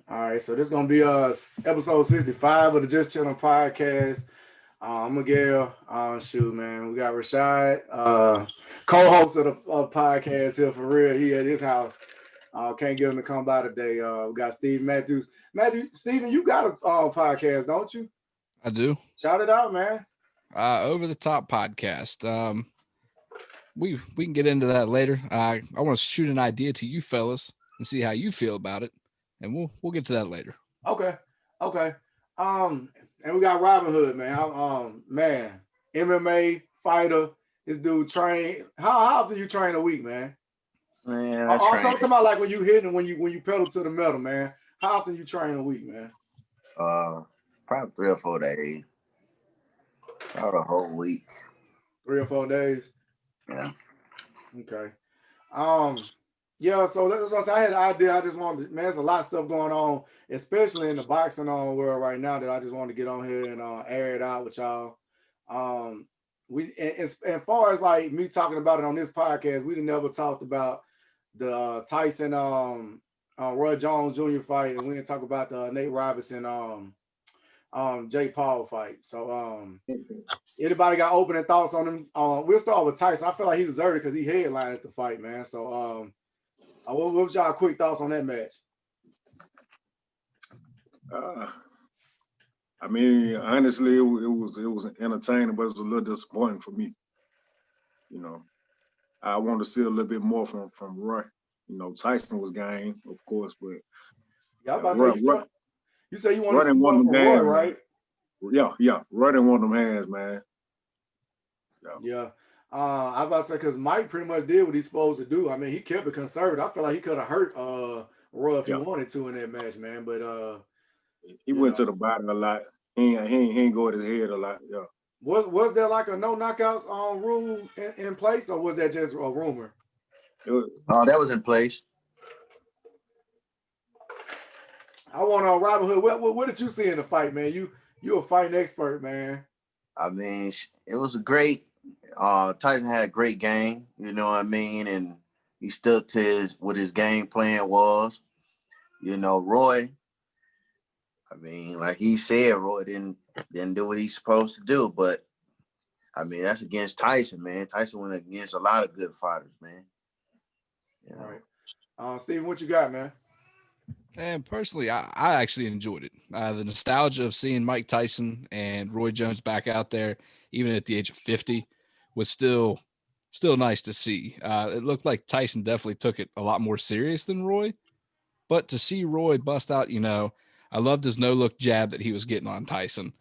All right, so this is gonna be episode 65 of the Just Chilling podcast. I'm Miguel. Shoot, man, we got Rashad, co-host of the podcast here for real. He at his house. Can't get him to come by today. We got Steve Matthews. Steven, you got a podcast, don't you? I do. Shout it out, man. Over the top podcast. We can get into that later. I want to shoot an idea to you fellas and see how you feel about it, and we'll get to that later. Okay, okay. And we got Robin Hood, man. Man, MMA fighter. This dude train. How often you train a week, man? Man, I'm I train. talking about like when you hit and when you pedal to the metal, man. How often you train a week, man? Probably 3 or 4 days. About a whole week. 3 or 4 days. Yeah. Okay. Yeah. So that's what I said. I had an idea. I just wanted, man. There's a lot of stuff going on, especially in the boxing world right now, that I just wanted to get on here and air it out with y'all. As far as like me talking about it on this podcast, we never talked about the Tyson Roy Jones Jr. fight, and we didn't talk about the Nate Robinson Jake Paul fight. So anybody got opening thoughts on him? We'll start with Tyson. I feel like he deserved it because he headlined at the fight, man. So what was y'all quick thoughts on that match? I mean, honestly, it was entertaining, but it was a little disappointing for me. You know, I wanted to see a little bit more from Roy. You know, Tyson was game, of course, but yeah, I was about to say you say you want to see more from Roy, right? Yeah, Roy didn't want them hands, man. Yeah. I was about to say because Mike pretty much did what he's supposed to do. I mean, he kept it conservative. I feel like he could have hurt Roy if he wanted to in that match, man. But he went to the bottom a lot. He ain't go at his head a lot. Yeah. Was there like a no knockouts rule in place, or was that just a rumor? That was in place. I want Robin Hood. What did you see in the fight, man? You a fighting expert, man. I mean, it was a great. Tyson had a great game. You know what I mean, and he stuck to what his game plan was. You know, Roy. I mean, like he said, Roy didn't do what he's supposed to do. But I mean, that's against Tyson, man. Tyson went against a lot of good fighters, man. You know? All right, Steven, what you got, man? And personally, I actually enjoyed it. The nostalgia of seeing Mike Tyson and Roy Jones back out there, even at the age of 50, was still nice to see. It looked like Tyson definitely took it a lot more serious than Roy. But to see Roy bust out, I loved his no-look jab that he was getting on Tyson.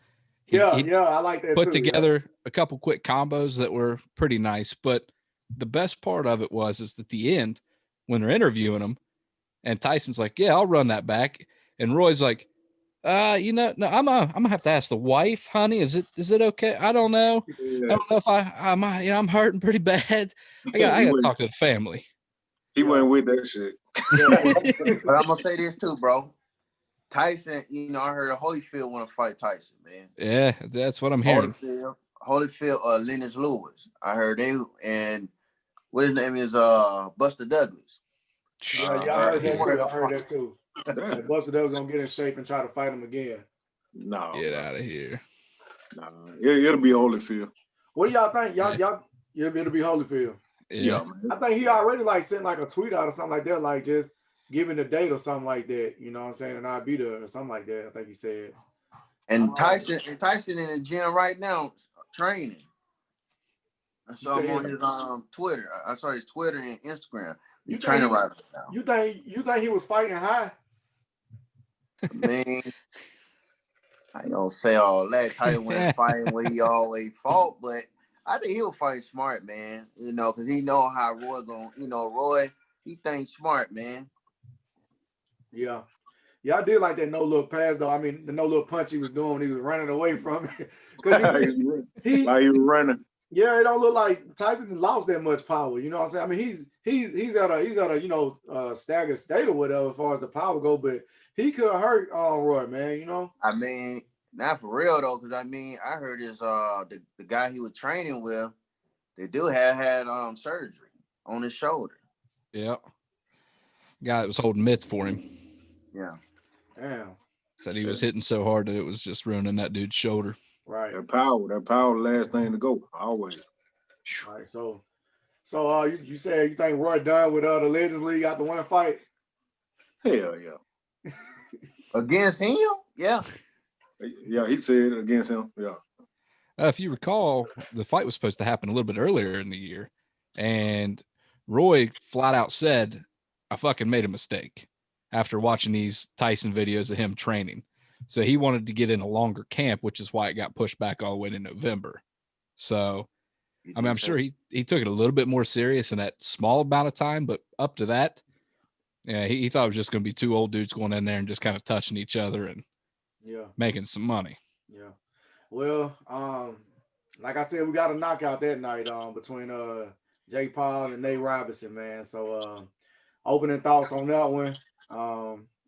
He I like that put too. Together a couple quick combos that were pretty nice. But the best part of it is at the end, when they're interviewing him, and Tyson's like, yeah, I'll run that back. And Roy's like, no, I'm gonna have to ask the wife, honey. Is it okay? I don't know. Yeah. I don't know if I'm hurting pretty bad. I got to talk to the family. He went with that shit. But I'm gonna say this too, bro. Tyson, I heard Holyfield want to fight Tyson, man. Yeah, that's what I'm hearing. Holyfield, Lennox Lewis. I heard and what his name is, Buster Douglas. Yeah, I heard that too. Buster Douglas gonna get in shape and try to fight him again. No, get out of here. No, it'll be Holyfield. What do y'all think? It'll be Holyfield. Yeah, I think he already sent a tweet out or something like that, like just giving the date or something like that. You know what I'm saying? And I'll be there or something like that. I think he said. And Tyson in the gym right now training. I saw him on his Twitter. I saw his Twitter and Instagram. He's training right now. You think he was fighting high? Man, I ain't gonna say all that. Tyson wasn't fighting where he always fought, but I think he'll fight smart, man. Because he know how Roy going. Roy, he thinks smart, man. Yeah, I did like that no look pass though. I mean, the no look punch he was doing when he was running away from it. Because he was running. Yeah, it don't look like Tyson lost that much power. You know what I'm saying? I mean, he's at a staggered state or whatever as far as the power go, but he could have hurt Roy, man. I mean, not for real though, because I mean, I heard his the guy he was training with, they do had surgery on his shoulder. Yeah, guy that was holding mitts for him. Yeah. Damn. Said he was hitting so hard that it was just ruining that dude's shoulder. Right. That power, the last thing to go, always. Right. So you said you think Roy done with the Legends League after one fight? Hell yeah. Against him? Yeah. Yeah, he said it against him. Yeah. If you recall, the fight was supposed to happen a little bit earlier in the year, and Roy flat out said, "I fucking made a mistake," after watching these Tyson videos of him training. So he wanted to get in a longer camp, which is why it got pushed back all the way to November. So, I mean, I'm sure he took it a little bit more serious in that small amount of time, but up to that, yeah, he thought it was just going to be two old dudes going in there and just kind of touching each other and making some money. Yeah. Well, like I said, we got a knockout that night between Jake Paul and Nate Robinson, man. So opening thoughts on that one.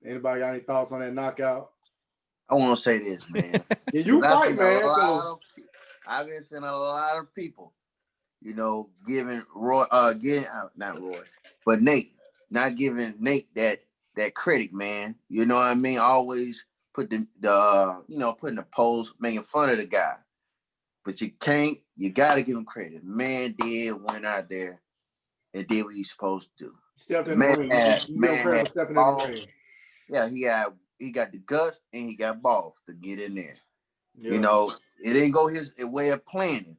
Anybody got any thoughts on that knockout? I want to say this, man. Yeah, you fight, man. I've been seeing a lot of people, giving Roy, not Roy, but Nate, not giving Nate that credit, man. You know what I mean? Always put putting the pose, making fun of the guy. But you got to give him credit. Man went out there and did what he's supposed to do. Stepped in the ring. Stepping in the ring. Yeah, he got the guts and he got balls to get in there. Yeah. It didn't go his way of planning,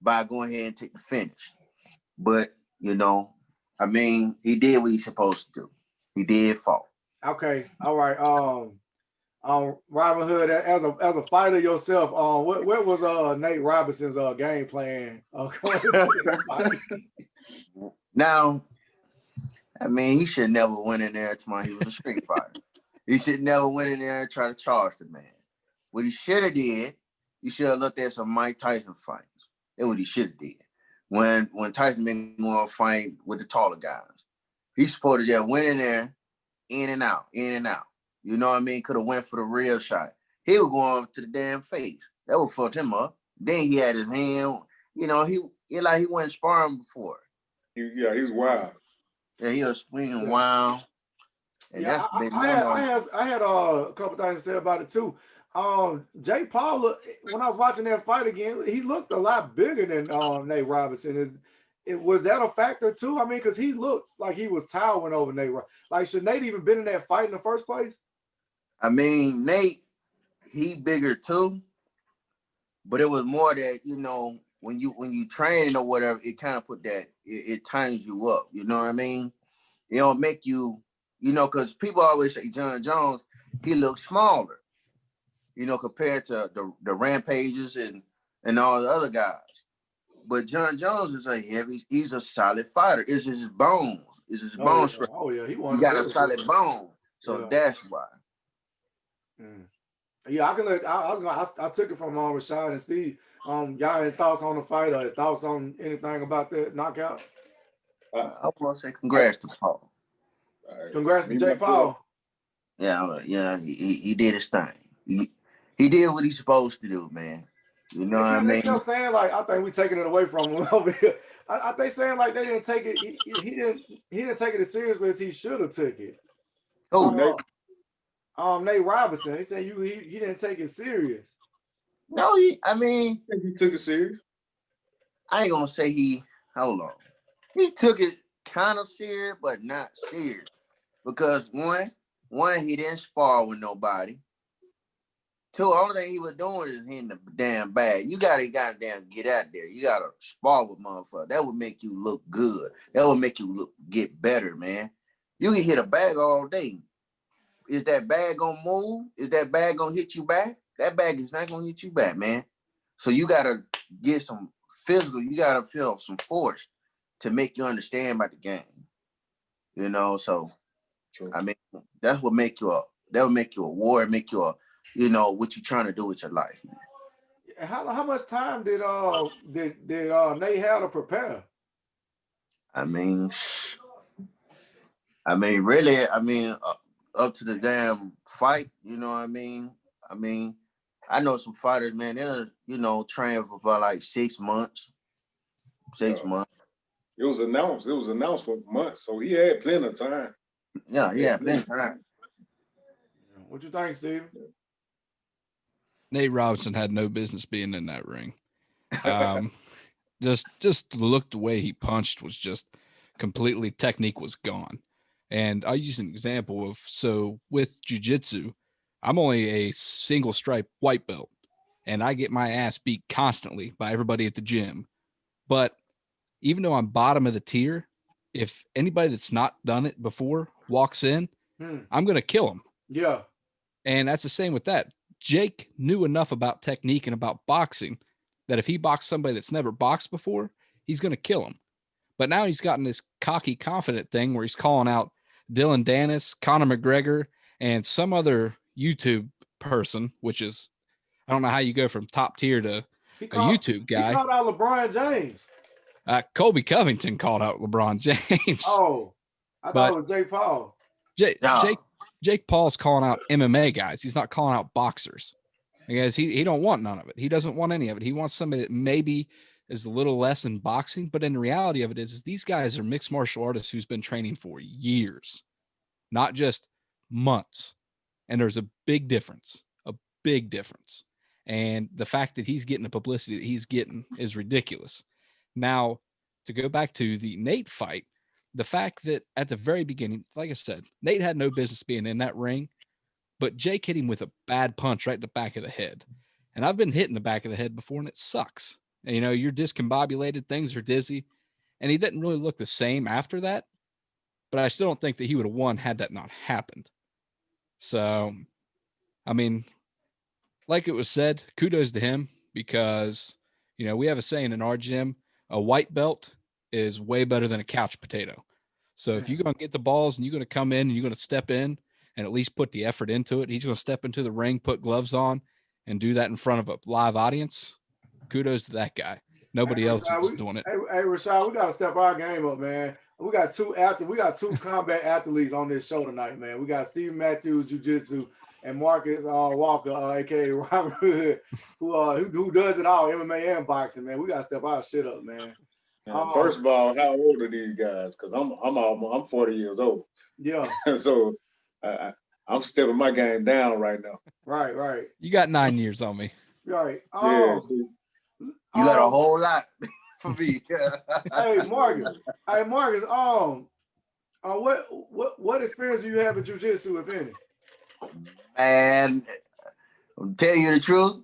by going ahead and take the finish. But, I mean, he did what he's supposed to do. He did fall. Okay. All right. Robin Hood, as a fighter yourself, what was Nate Robinson's game plan going into the fight? Now, I mean, he should never went in there tomorrow. He was a street fighter. He should never went in there and try to charge the man. What he should have did, he should have looked at some Mike Tyson fights. That's what he should have did. When Tyson been going to fight with the taller guys, he's supposed to just went in there, in and out. You know what I mean? Could have went for the real shot. He was going to the damn face. That would fucked him up. Then he had his hand. He wasn't sparring before. He was wild. Yeah, he was swinging wild. And yeah, I had a couple things to say about it too. Jake Paul, when I was watching that fight again, he looked a lot bigger than Nate Robinson. Was that a factor too? I mean, because he looked like he was towering over Nate. Like, should Nate even been in that fight in the first place? I mean, Nate, he bigger too, but it was more that, when you training or whatever, it kind of put that, it tightens you up. You know what I mean? It don't make you, because people always say John Jones, he looks smaller, compared to the Rampages and all the other guys. But John Jones is he's a solid fighter. It's his bones. It's his bone structure. Oh, yeah. He got a solid bone. So that's why. Yeah, I took it from Rashad and Steve. Y'all any thoughts on the fight or thoughts on anything about that knockout? I want to say congrats to Paul. Congrats to Jake Paul. Yeah, he did his thing. He did what he's supposed to do, man. You know what I mean? They're saying, like, I think we're taking it away from him over here. I think saying like they didn't take it. He didn't take it as seriously as he should have took it. Nate Robinson. He said he didn't take it serious. No, he took it serious. I ain't gonna say hold on. He took it kind of serious, but not serious. Because one, he didn't spar with nobody. Two, the only thing he was doing is hitting the damn bag. You gotta goddamn get out there. You gotta spar with motherfucker. That would make you look good. That would make you get better, man. You can hit a bag all day. Is that bag gonna move? Is that bag gonna hit you back? That bag is not gonna hit you back, man. So you gotta get some physical. You gotta feel some force to make you understand about the game. So true. I mean, that's what that would make you a warrior, make you what you trying to do with your life, man. How much time did Nate have to prepare? I mean, really, up to the damn fight, you know what I mean? I know some fighters, man, they're, train for about like 6 months. 6 months. It was announced for months, so he had plenty of time. Yeah, he had plenty of time. What you think, Steve? Nate Robinson had no business being in that ring. Just look, the way he punched was just completely, technique was gone. And I'll use an example of, so with jiu-jitsu, I'm only a single stripe white belt, and I get my ass beat constantly by everybody at the gym. But even though I'm bottom of the tier, if anybody that's not done it before walks in, I'm going to kill him. Yeah. And that's the same with that. Jake knew enough about technique and about boxing that if he boxed somebody that's never boxed before, he's going to kill him. But now he's gotten this cocky, confident thing where he's calling out Dylan Dennis, Conor McGregor, and some other YouTube person, which is, I don't know how you go from top tier to a YouTube guy. He called out LeBron James. Colby Covington called out LeBron James. Oh, I thought it was Jake Paul. Jake Paul's calling out MMA guys. He's not calling out boxers, because he don't want none of it. He doesn't want any of it. He wants somebody that maybe is a little less in boxing, but in the reality of it is these guys are mixed martial artists who's been training for years, not just months. And there's a big difference. And the fact that he's getting the publicity that he's getting is ridiculous. Now, to go back to the Nate fight, the fact that at the very beginning, like I said, Nate had no business being in that ring, but Jake hit him with a bad punch right in the back of the head. And I've been hit in the back of the head before, and it sucks. And, you're discombobulated, things are dizzy, and he didn't really look the same after that. But I still don't think that he would have won had that not happened. So, I mean, like it was said, kudos to him, because, we have a saying in our gym, a white belt is way better than a couch potato. So if you're going to get the balls and you're going to come in and you're going to step in and at least put the effort into it, he's going to step into the ring, put gloves on, and do that in front of a live audience. Kudos to that guy. Nobody else is doing it. Hey, Rashad, we got to step our game up, man. We got two combat athletes on this show tonight, man. We got Steve Matthews, Jiu-Jitsu, and Marcus Walker, aka Robert Hood, who does it all, MMA and boxing, man. We got to step our shit up, man. First of all, how old are these guys? Because I'm 40 years old. Yeah. So I'm stepping my game down right now. Right. You got 9 years on me. Right. You got a whole lot for me. Hey, Marcus. What experience do you have in jiu-jitsu, if any? Man, I'm telling you the truth,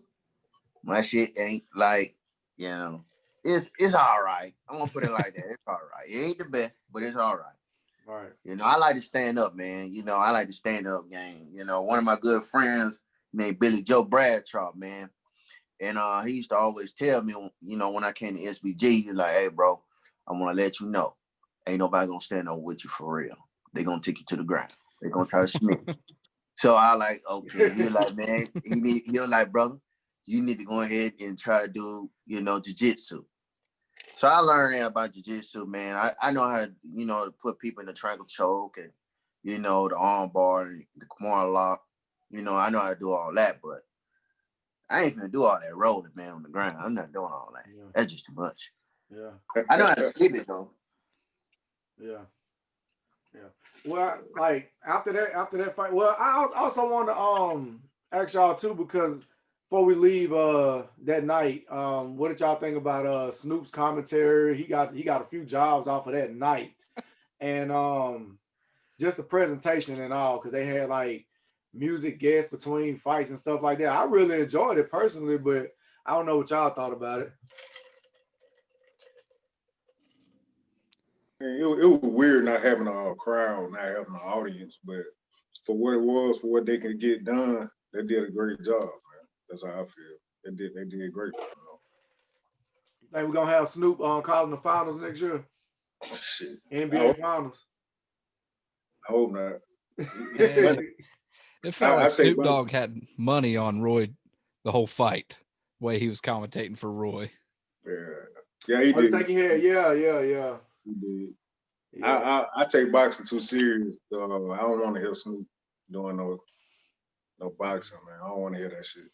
my shit ain't like, it's all right. I'm gonna put it like that. It's all right. It ain't the best, but it's all right. Right. I like to stand up, man. I like to stand up game. One of my good friends named Billy Joe Bradshaw, man. And he used to always tell me, when I came to SBG, he's like, hey, bro, I want to let you know, ain't nobody going to stand up with you for real. They going to take you to the ground. They going to try to smith you. So I like, okay. He's like, man, he'll like, brother, you need to go ahead and try to do, jiu-jitsu. So I learned that about jiu-jitsu, man. I know how to, to put people in the triangle choke and, the arm bar and the Kimura lock. I know how to do all that, but I ain't gonna do all that rolling, man, on the ground. I'm not doing all that. Yeah. That's just too much. Yeah. I know how to sleep it though. Yeah. Well, like after that fight, well, I also want to ask y'all too, because before we leave that night, what did y'all think about Snoop's commentary? He got a few jobs off of that night, and just the presentation and all, because they had like music guests between fights and stuff like that. I really enjoyed it personally, but I don't know what y'all thought about it. It was weird not having a crowd, not having an audience, but for what it was, for what they could get done, they did a great job, man. That's how I feel. They did great. Think we're gonna have Snoop calling the finals next year? Shit. NBA finals. I hope not. It felt like Snoop Dogg had money on Roy the whole fight, the way he was commentating for Roy. Yeah, he did. Think he had, yeah. He did. Yeah. I take boxing too serious. I don't want to hear Snoop doing no boxing, man. I don't want to hear that shit.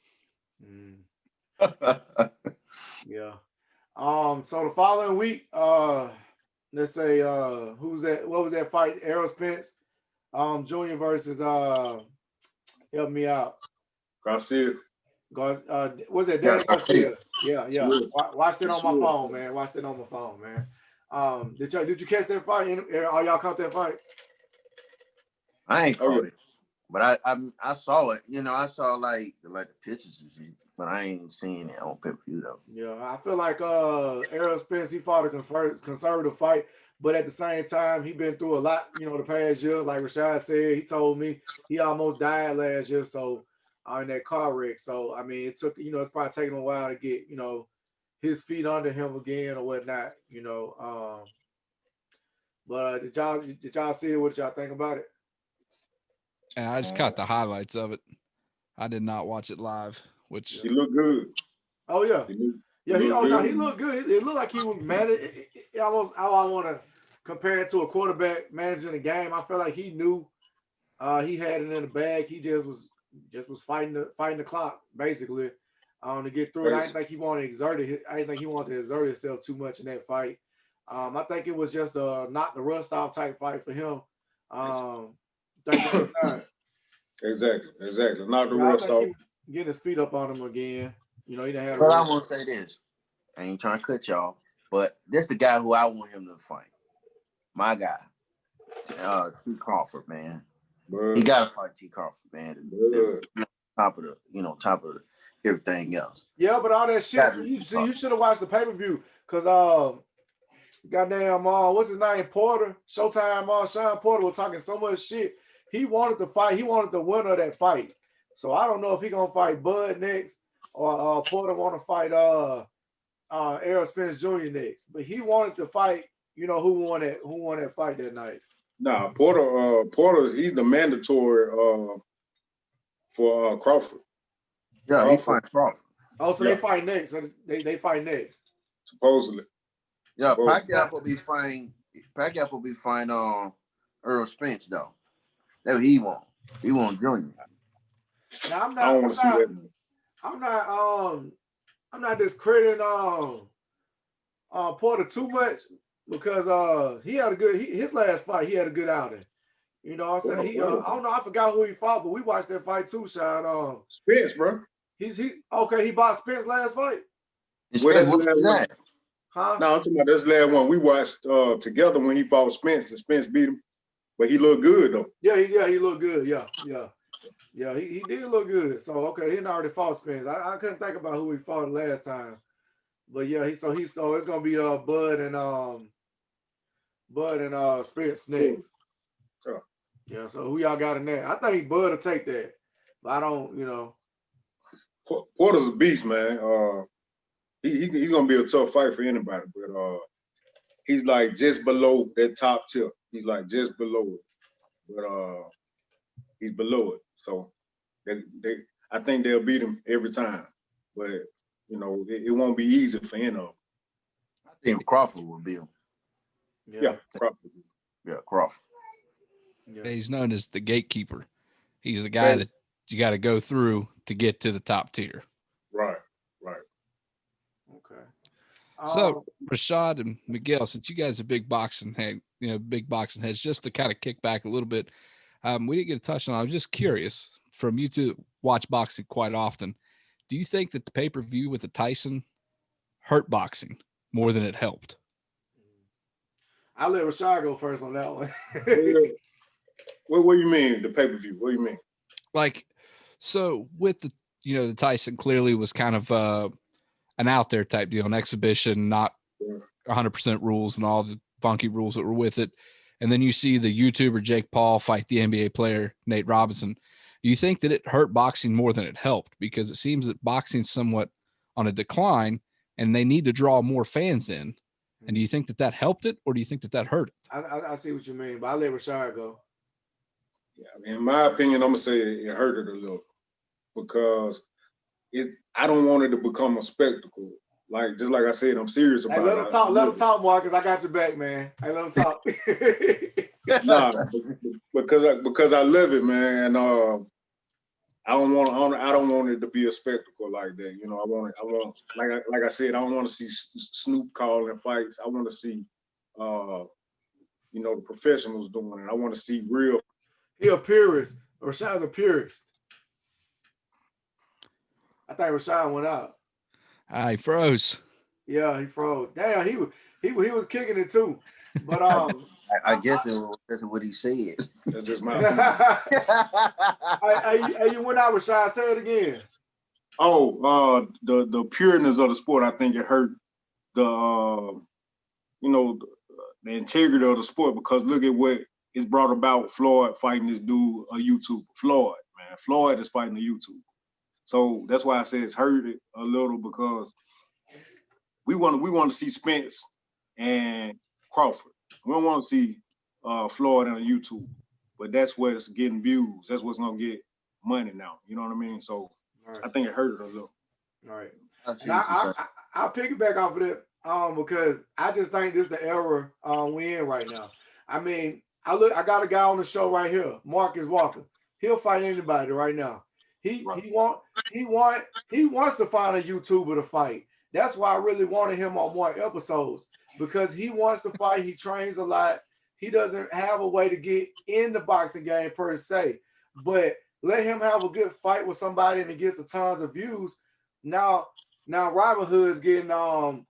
Yeah. So the following week, let's say who's that? What was that fight? Errol Spence, Jr. versus Help me out. Garcia. Was it Yeah, Danny Garcia? Yeah. Sure. Watched it on my Sure. phone, man. Watched it on my phone, man. Did you catch that fight? All y'all caught that fight? I ain't Oh, caught yeah. it, but I saw it. You know, I saw like the pictures and shit, but I ain't seen it on pay-per-view though. Yeah, I feel like Errol Spence, he fought a conservative fight, but at the same time, he been through a lot, the past year. Like Rashad said, he told me he almost died last year, so in that car wreck. So I mean, it took, it's probably taking him a while to get, his feet under him again or whatnot, But did y'all see it? What y'all think about it? And I just caught the highlights of it. I did not watch it live, which He looked good. Oh yeah. He He looked looked good. It looked like he was mad. It almost how I want to compare it to a quarterback managing the game. I felt like he knew he had it in the bag. He just was fighting the clock basically to get through it. I didn't think he wanted to exert himself too much in that fight. I think it was just a knock the rust off type fight for him. Exactly. Knock the rust off. Getting his feet up on him again. He didn't have. But I want to say this. I ain't trying to cut y'all, but this the guy who I want him to fight. My guy, T. Crawford, man. Bruh. He got to fight T. Crawford, man. Top of everything else. Yeah, but all that shit. You should have watched the pay-per-view because goddamn what's his name, Porter, Showtime, Sean Porter was talking so much shit. He wanted to fight. He wanted the winner of that fight. So I don't know if he gonna fight Bud next or Porter want to fight Errol Spence Jr. next. But he wanted to fight. Who won that fight that night? Nah, Porter. He's the mandatory for Crawford. Yeah, he fight Crawford. Oh, so they fight next. So they fight next. Supposedly. Yeah, Pacquiao will be fine. Pacquiao will be fine on Errol Spence though. That's what he want. He want Junior. Now I don't want to see that. I'm not discrediting Porter too much because he had his last fight, he had a good outing. You know what I'm saying? I don't know, I forgot who he fought, but we watched that fight too, Sean. Spence, bro. He bought Spence last fight. Well, that's that. Huh? No, I'm talking about this last one we watched together when he fought Spence, and Spence beat him. But he looked good though. Yeah, he looked good. Yeah, he did look good. So okay, he already fought Spence. I couldn't think about who he fought last time. But yeah, so it's gonna be Bud and Spence next. Sure. Yeah, so who y'all got in there? I think Bud will take that. But I don't, Porter's a beast, man. He's gonna be a tough fight for anybody, but he's like just below that top tier. He's like just below it, but he's below it. So I think they'll beat him every time, but it won't be easy for any of them. I think Crawford will beat him. Yeah, Crawford. Yeah, Crawford. Yeah. he's known as the gatekeeper. He's the guy that you got to go through to get to the top tier. Right. Okay. So Rashad and Miguel, since you guys are big boxing heads, just to kind of kick back a little bit, we didn't get a touch on. I was just curious, from you two watch boxing quite often, do you think that the pay-per-view with the Tyson hurt boxing more than it helped? I'll let Rashad go first on that one. What do you mean, the pay-per-view? What do you mean? Like, so with the Tyson clearly was kind of an out there type deal, an exhibition, not 100% rules and all the funky rules that were with it. And then you see the YouTuber Jake Paul fight the NBA player Nate Robinson. Do you think that it hurt boxing more than it helped? Because it seems that boxing's somewhat on a decline and they need to draw more fans in. And do you think that helped it, or do you think that hurt it? I see what you mean, but I'll let Rashad go. Yeah, in my opinion, I'm gonna say it hurt it a little because I don't want it to become a spectacle. Just like I said, I'm serious about it. Let him talk, Marcus. I got your back, man. Hey, let him talk. Nah, because I love it, man. And I don't want it to be a spectacle like that. I want like I said, I don't want to see Snoop calling fights. I want to see the professionals doing it. I want to see real. He a purist. Rashad's a purist. I think Rashawn went out. He froze. Yeah, he froze. Damn, he was kicking it too. But I guess that's what he said. That's just my opinion. you went out with Rashawn. Say it again. Oh, the pureness of the sport, I think it hurt the the integrity of the sport, because look at what is brought about. Floyd fighting this dude, a YouTuber. Floyd is fighting a YouTuber. So that's why I say it's hurt it a little, because we want to see Spence and Crawford. We don't want to see Floyd on YouTube, but that's what's getting views. That's what's gonna get money now. You know what I mean? So Right. I think it hurt it a little. All right. And I'll piggyback off of that because I just think this is the era we in right now. I mean, I got a guy on the show right here, Marcus Walker. He'll fight anybody right now. He wants to find a YouTuber to fight. That's why I really wanted him on more episodes, because he wants to fight. He trains a lot. He doesn't have a way to get in the boxing game per se, but let him have a good fight with somebody and it gets a tons of views. Now Robin Hood's getting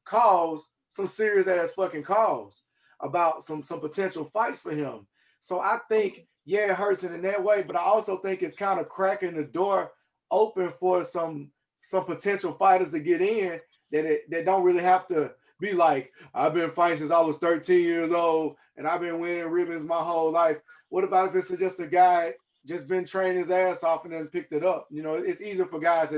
calls, some serious ass fucking calls about some potential fights for him. So I think, yeah, it hurts in that way, but I also think it's kind of cracking the door open for some potential fighters to get in that don't really have to be like, I've been fighting since I was 13 years old and I've been winning ribbons my whole life. What about if it's just a guy just been training his ass off and then picked it up? You know, it's easier for guys.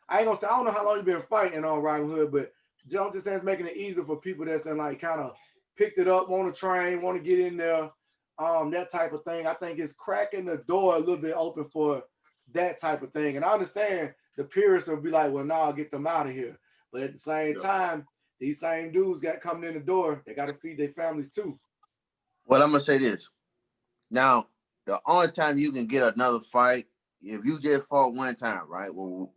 I ain't gonna say, I don't know how long you've been fighting on Robin Hood, but Jones just says making it easier for people that's been like kind of picked it up, want to train, want to get in there, that type of thing. I think it's cracking the door a little bit open for that type of thing. And I understand the purists will be like, well, nah, get them out of here. But at the same time, these same dudes got coming in the door, they got to feed their families too. Well, I'm gonna say this. Now, the only time you can get another fight, if you just fought one time, right, will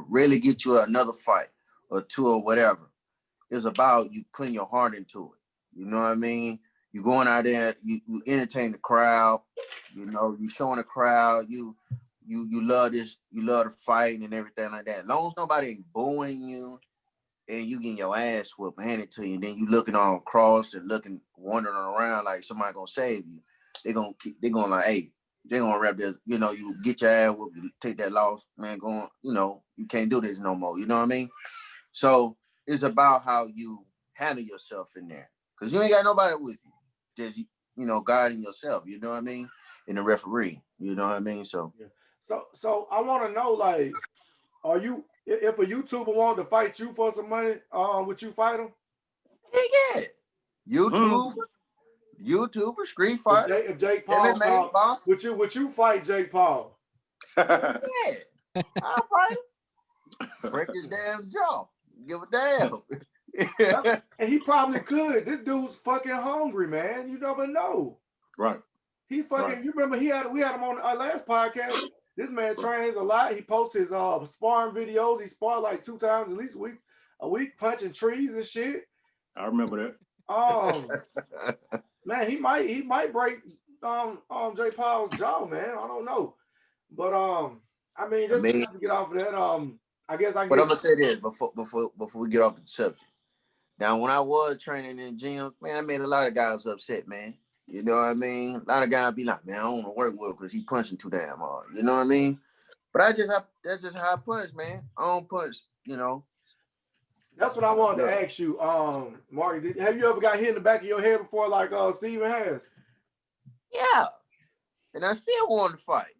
really get you another fight or two or whatever, is about you putting your heart into it. You know what I mean? You going out there, you entertain the crowd, you know, you showing the crowd, you love this, you love the fight and everything like that. As long as nobody ain't booing you and you getting your ass whooped, handed to you, and then you looking on cross and wandering around like somebody gonna save you, they're gonna like, hey, they're gonna wrap this, you know, you get your ass whooped, you take that loss, man, going, you know, you can't do this no more. You know what I mean? So it's about how you handle yourself in there. Because you ain't got nobody with you. Just, you know, guiding yourself, you know what I mean? And the referee, you know what I mean? So So I want to know, like, are you, if a YouTuber wanted to fight you for some money, would you fight him? yeah. YouTuber, Street Fighter. If Jake Paul called, would you fight Jake Paul? Yeah, I'll fight him. Break his damn jaw. Give a damn. And he probably could. This dude's fucking hungry, man. You never know. Right. He fucking. Right. You remember we had him on our last podcast. This man trains a lot. He posts his sparring videos. He sparred like 2 times at least a week, punching trees and shit. I remember that. Man, he might break Jake Paul's jaw, man. I don't know, but I mean, just to get off of that, I guess I. But I'm gonna say this before we get off the subject. Now, when I was training in gyms, man, I made a lot of guys upset, man. You know what I mean? A lot of guys be like, man, I don't want to work with him because he punching too damn hard. You know what I mean? But that's just how I punch, man. I don't punch, you know. That's what I wanted to ask you, Mark. Have you ever got hit in the back of your head before, like Steven has? Yeah, and I still wanted to fight.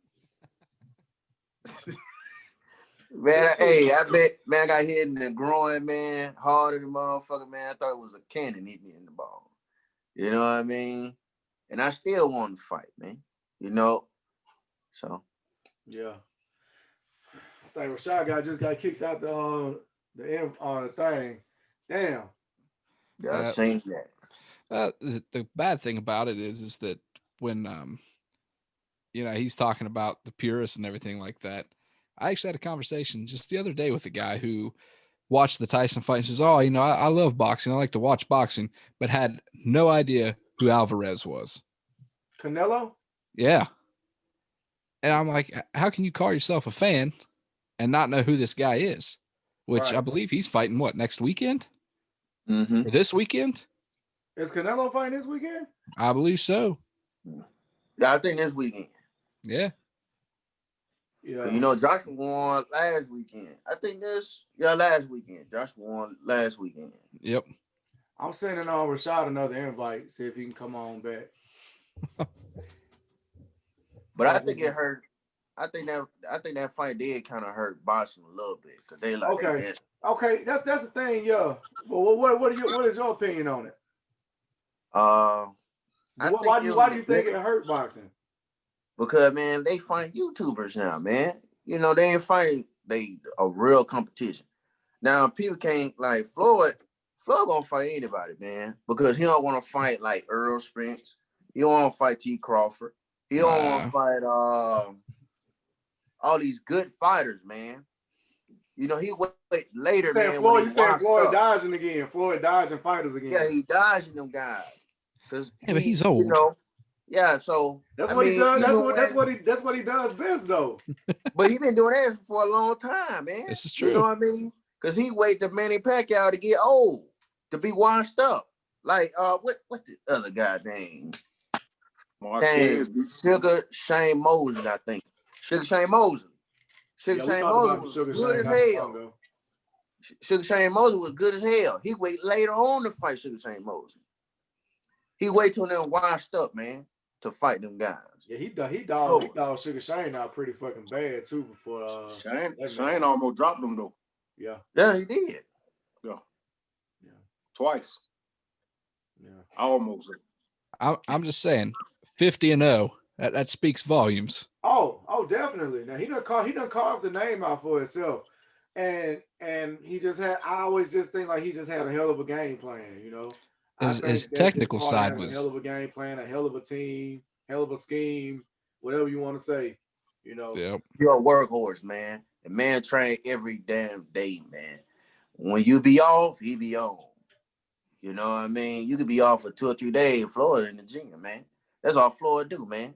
Man, I bet, man, I got hit in the groin, man, harder than motherfucker, man. I thought it was a cannon hit me in the ball. You know what I mean? And I still wanted to fight, man. You know, so. Yeah. I think Rashad guy just got kicked out the thing. Damn. Yeah, I seen that. The bad thing about it is that when you know, he's talking about the purists and everything like that. I actually had a conversation just the other day with a guy who watched the Tyson fight and says, oh, you know, I love boxing. I like to watch boxing, but had no idea who Alvarez was. Canelo? Yeah. And I'm like, how can you call yourself a fan and not know who this guy is, which Right. I believe he's fighting what, next weekend Mm-hmm. or this weekend? Is Canelo fighting this weekend? I believe so. Yeah, I think this weekend. Yeah. Yeah. 'Cause, you know, Joshua won last weekend. I think last weekend. Joshua won last weekend. Yep. I'm sending Rashad another invite, see if he can come on back. But I think it hurt. I think that fight did kind of hurt boxing a little bit because they like Okay. they just, Okay, that's the thing, yeah. Well, what is your opinion on it? Why do you think it hurt boxing? Because man, they fight YouTubers now, man. You know, they ain't fight a real competition. Now people can't like Floyd gonna fight anybody, man, because he don't want to fight like Earl Spence. He don't want to fight T. Crawford. He don't want to fight all these good fighters, man. You know, he wait later, man. Floyd, you saying Floyd dodging again? Floyd dodging fighters again? Yeah, he dodging them guys. Cause but he's old. You know, yeah, so that's what he does. That's what he does best, though. But he been doing that for a long time, man. This is true. You know what I mean? Because he waited to Manny Pacquiao to get old, to be washed up. Like what the other guy name? Sugar Shane Mosley, I think. Sugar Shane Mosley. Sugar Shane Mosley was good as hell. Sugar Shane Mosley was good as hell. He wait later on to fight Sugar Shane Mosley. He wait till them washed up, man, to fight them guys. Yeah, he dogged Sugar Shane out pretty fucking bad too before Shane almost dropped him though. Yeah. Yeah, he did. Yeah. Twice. Yeah. Almost. I'm just saying, 50-0. That speaks volumes. Oh, definitely. Now he done carved the name out for himself. And he just had, I always just think like he just had a hell of a game plan, you know. His technical side was a hell of a game plan, a hell of a team, hell of a scheme, whatever you want to say, you know. Yep. You're a workhorse, man. The man train every damn day, man. When you be off, he be on. You know what I mean? You could be off for 2 or 3 days, Floyd in the gym, man. That's all Floyd do, man.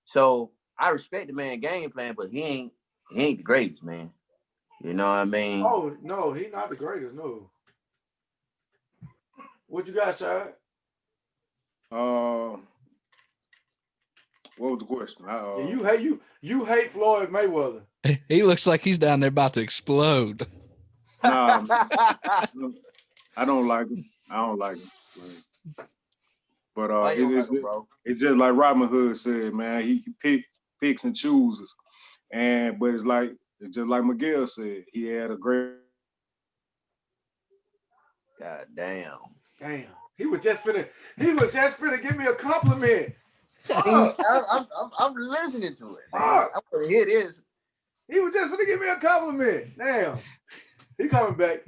So I respect the man game plan, but he ain't the greatest, man. You know what I mean? Oh no, he not the greatest, no. What you got, Shad? What was the question? You hate Floyd Mayweather. He looks like he's down there about to explode. Nah, I don't like him. But it's just like Robin Hood said, man. He picks and chooses, but it's just like Miguel said. He had a great. God damn. He was just finna give me a compliment. I'm listening to it. Man. I want to hear this. He was just finna give me a compliment. Damn. He coming back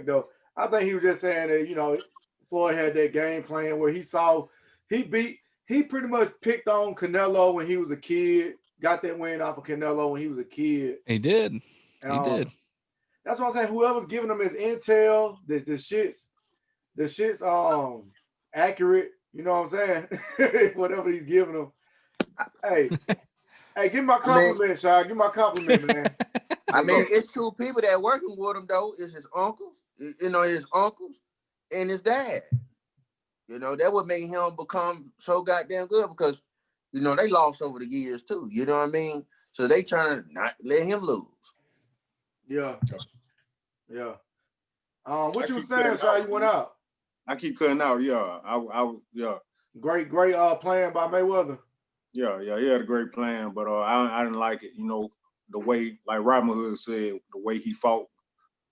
though. I think he was just saying that, you know, Floyd had that game plan where he pretty much picked on Canelo when he was a kid, got that win off of Canelo when he was a kid. He did. He did. That's what I'm saying. Whoever's giving him his intel, the shit's accurate. You know what I'm saying? Whatever he's giving him. Hey, give me my compliment, Sean. Give my compliment, man. I mean, it's 2 people that working with him though. It's his uncles, his uncles and his dad. You know, that would make him become so goddamn good because, you know, they lost over the years too. You know what I mean? So they trying to not let him lose. Yeah. What you was saying, Sean? You went out. I keep cutting out. Yeah, yeah. Great plan by Mayweather. Yeah, he had a great plan, but I didn't like it. You know, the way, like Robin Hood said, the way he fought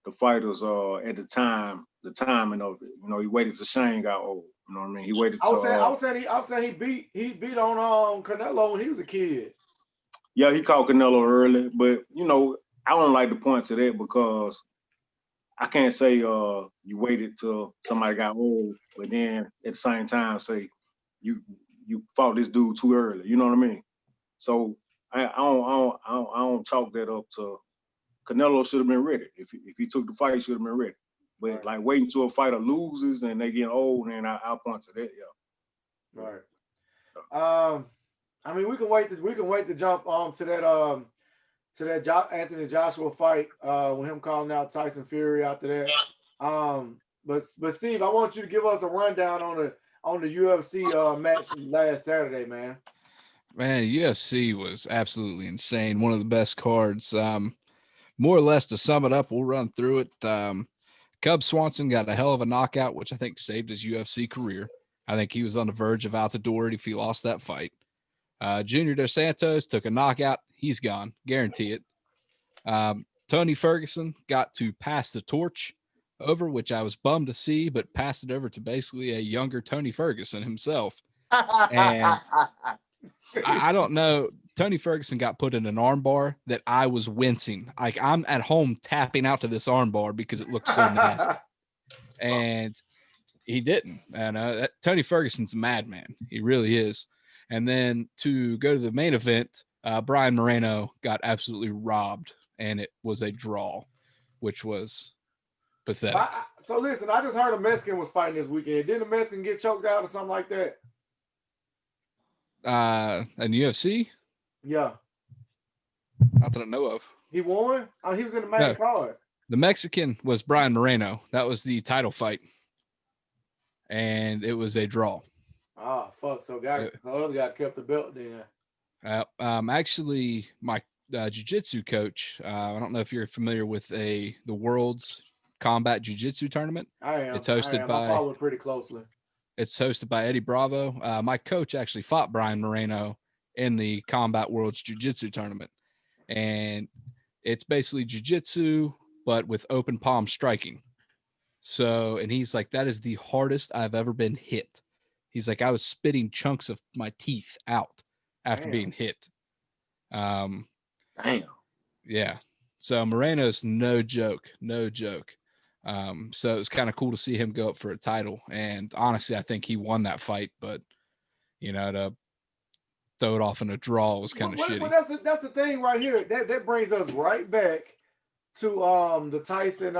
the fighters at the time, the timing of it. You know, he waited till Shane got old. You know what I mean? He waited till. I was saying he beat on Canelo when he was a kid. Yeah, he caught Canelo early, but you know, I don't like the point to that because I can't say you waited till somebody got old, but then at the same time say you fought this dude too early. You know what I mean? So I don't chalk that up to Canelo should have been ready. If he took the fight, he should have been ready. But right. Like waiting till a fighter loses and they get old, and I'll point to that. Yeah. Right. I mean, we can wait to jump to to that Anthony Joshua fight, with him calling out Tyson Fury after that. But Steve, I want you to give us a rundown on the UFC match last Saturday, man. Man, UFC was absolutely insane. One of the best cards. More or less to sum it up, we'll run through it. Cub Swanson got a hell of a knockout, which I think saved his UFC career. I think he was on the verge of out the door if he lost that fight. Junior Dos Santos took a knockout. He's gone. Guarantee it. Tony Ferguson got to pass the torch over, which I was bummed to see, but passed it over to basically a younger Tony Ferguson himself. And I don't know. Tony Ferguson got put in an arm bar that I was wincing. Like, I'm at home tapping out to this arm bar because it looks so nasty. And he didn't. And Tony Ferguson's a madman. He really is. And then to go to the main event, Brian Moreno got absolutely robbed, and it was a draw, which was pathetic. So listen, I just heard a Mexican was fighting this weekend. Didn't a Mexican get choked out or something like that? In UFC? Yeah. Not that I know of. He won? Oh, he was in the main card. The Mexican was Brian Moreno. That was the title fight. And it was a draw. Oh, fuck. So the other guy kept the belt then. Actually, my jiu-jitsu coach, I don't know if you're familiar with the World's Combat Jiu-Jitsu Tournament. I am. It's hosted I follow it pretty closely. It's hosted by Eddie Bravo. My coach actually fought Brian Moreno in the Combat World's Jiu-Jitsu Tournament. And it's basically jiu-jitsu, but with open palm striking. So, and he's like, that is the hardest I've ever been hit. He's like, I was spitting chunks of my teeth out after being hit. Damn. Yeah. So Moreno's no joke. So it was kind of cool to see him go up for a title. And honestly, I think he won that fight, but to throw it off in a draw was kind of shitty. But that's the thing right here. That brings us right back to the Tyson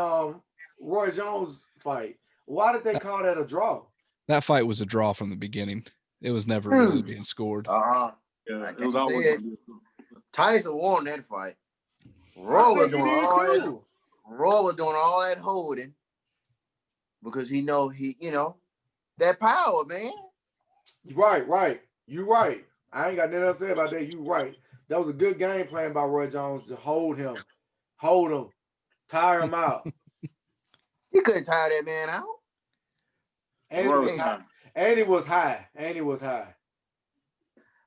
Roy Jones fight. Why did they call that a draw? That fight was a draw from the beginning. It was never really being scored. Yeah, it was always Tyson won that fight. Roy was doing all that holding because he know that power, man. Right. You right. I ain't got nothing else to say about that. You right. That was a good game plan by Roy Jones to hold him, tire him out. He couldn't tire that man out. And he was high.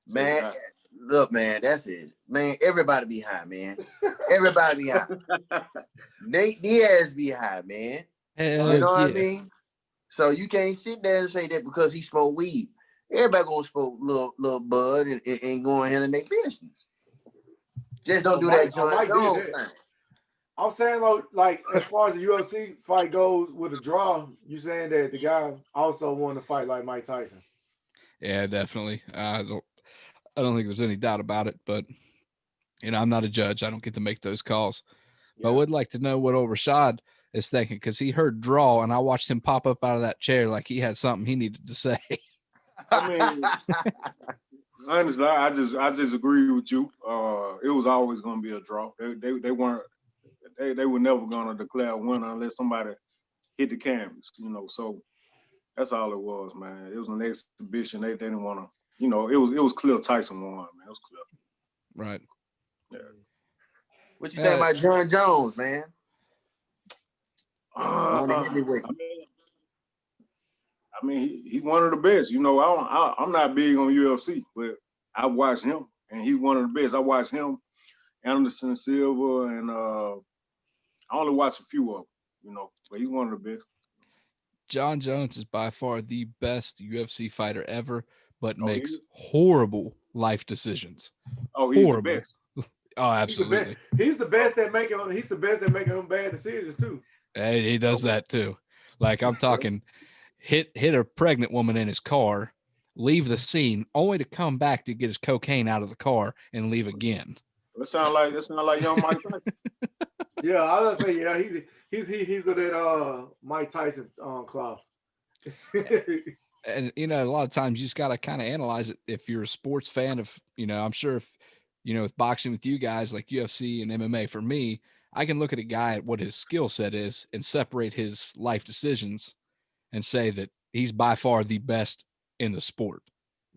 Man, look, man, that's it. Man, everybody be high, man. Everybody be high. Nate Diaz be high, man. You know what I mean? So you can't sit there and say that because he smoked weed. Everybody gonna smoke little bud and go in here and make business. Just don't do that John Jones thing. I'm saying, though, like, as far as the UFC fight goes with a draw, you saying that the guy also won the fight like Mike Tyson. Yeah, definitely. I don't think there's any doubt about it, but I'm not a judge. I don't get to make those calls. Yeah. But I would like to know what old Rashad is thinking, because he heard draw and I watched him pop up out of that chair like he had something he needed to say. I mean, honestly, I just agree with you. It was always going to be a draw. They weren't. They were never going to declare a winner unless somebody hit the canvas. So that's all it was, man. It was an exhibition. They didn't want to. It was clear Tyson won, man. It was clear. Right. Yeah. What you think about John Jones, man? I mean, he's one of the best. I'm not big on UFC, but I've watched him, and he's one of the best. I watched him, Anderson Silva, and I only watched a few of them, but he's one of the best. John Jones is by far the best UFC fighter ever, but makes horrible life decisions. Oh, he's the best. Oh, absolutely. He's the best at making them bad decisions too. Hey, he does that too. Like, I'm talking hit a pregnant woman in his car, leave the scene, only to come back to get his cocaine out of the car and leave again. That sound like young Mike Tyson. Yeah, I was gonna say, he's of that Mike Tyson cloth. And a lot of times you just gotta kind of analyze it. If you're a sports fan, I'm sure if with boxing with you guys like UFC and MMA, for me, I can look at a guy at what his skill set is and separate his life decisions and say that he's by far the best in the sport.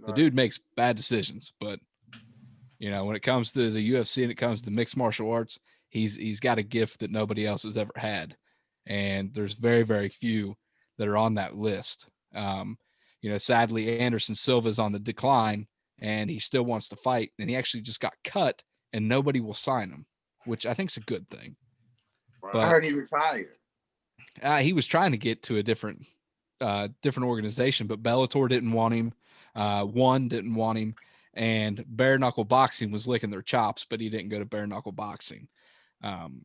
The dude makes bad decisions, but when it comes to the UFC and it comes to mixed martial arts, he's got a gift that nobody else has ever had. And there's very, very few that are on that list. Sadly, Anderson Silva's on the decline and he still wants to fight. And he actually just got cut and nobody will sign him, which I think is a good thing. Right. But I heard he retired. He was trying to get to a different organization, but Bellator didn't want him. One didn't want him. And bare knuckle boxing was licking their chops, but he didn't go to bare knuckle boxing.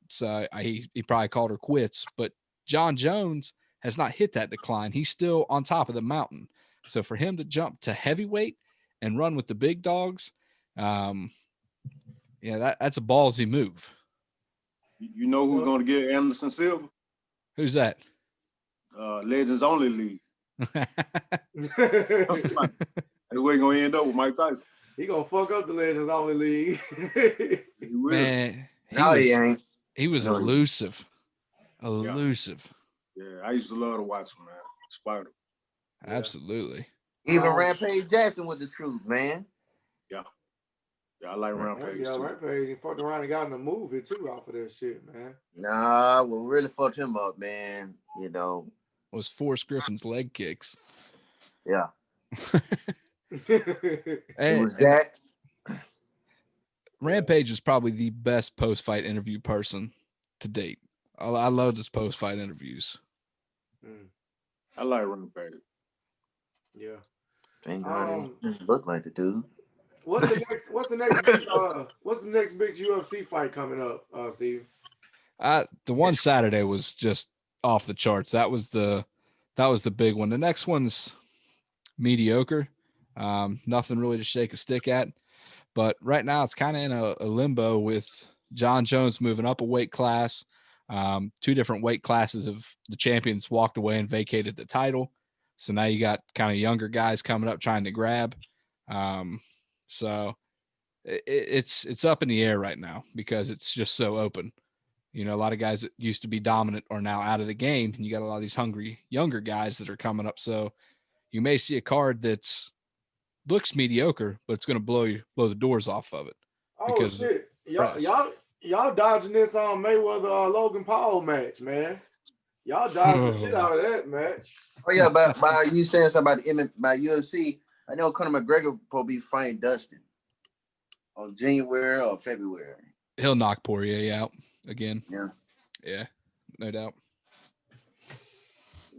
So he probably called her quits, but John Jones has not hit that decline. He's still on top of the mountain. So for him to jump to heavyweight and run with the big dogs, that's a ballsy move. You know who's going to get Anderson Silva? Who's that? Legends Only League. That's where he's going to end up with Mike Tyson. He going to fuck up the Legends Only League. He will. Man, he ain't. He was elusive. Elusive. Yeah, I used to love to watch him, man. Spider. Absolutely. Even Rampage Jackson with the truth, man. Yeah, I like Rampage. Yeah, Rampage. He fucked around and got in the movie too off of that shit, man. Nah, what really fucked him up, man, was Forrest Griffin's leg kicks. Yeah. It was that. Rampage is probably the best post-fight interview person to date. I love his post-fight interviews. I like Rampage. Yeah. Thank God he look like the dude. What's the next big UFC fight coming up, Steve? The one Saturday was just off the charts. That was the big one. The next one's mediocre. Nothing really to shake a stick at. But right now it's kind of in a limbo with John Jones moving up a weight class. Two different weight classes of the champions walked away and vacated the title. So now you got kind of younger guys coming up trying to grab. So it's up in the air right now because it's just so open. A lot of guys that used to be dominant are now out of the game, and you got a lot of these hungry younger guys that are coming up. So you may see a card that's looks mediocre, but it's going to blow the doors off of it. Oh shit! Y'all dodging this Mayweather Logan Paul match, man. Y'all dodging the shit out of that match. Oh yeah, but by you saying something about UFC, I know Conor McGregor will be fighting Dustin on January or February. He'll knock Poirier out again. Yeah, no doubt.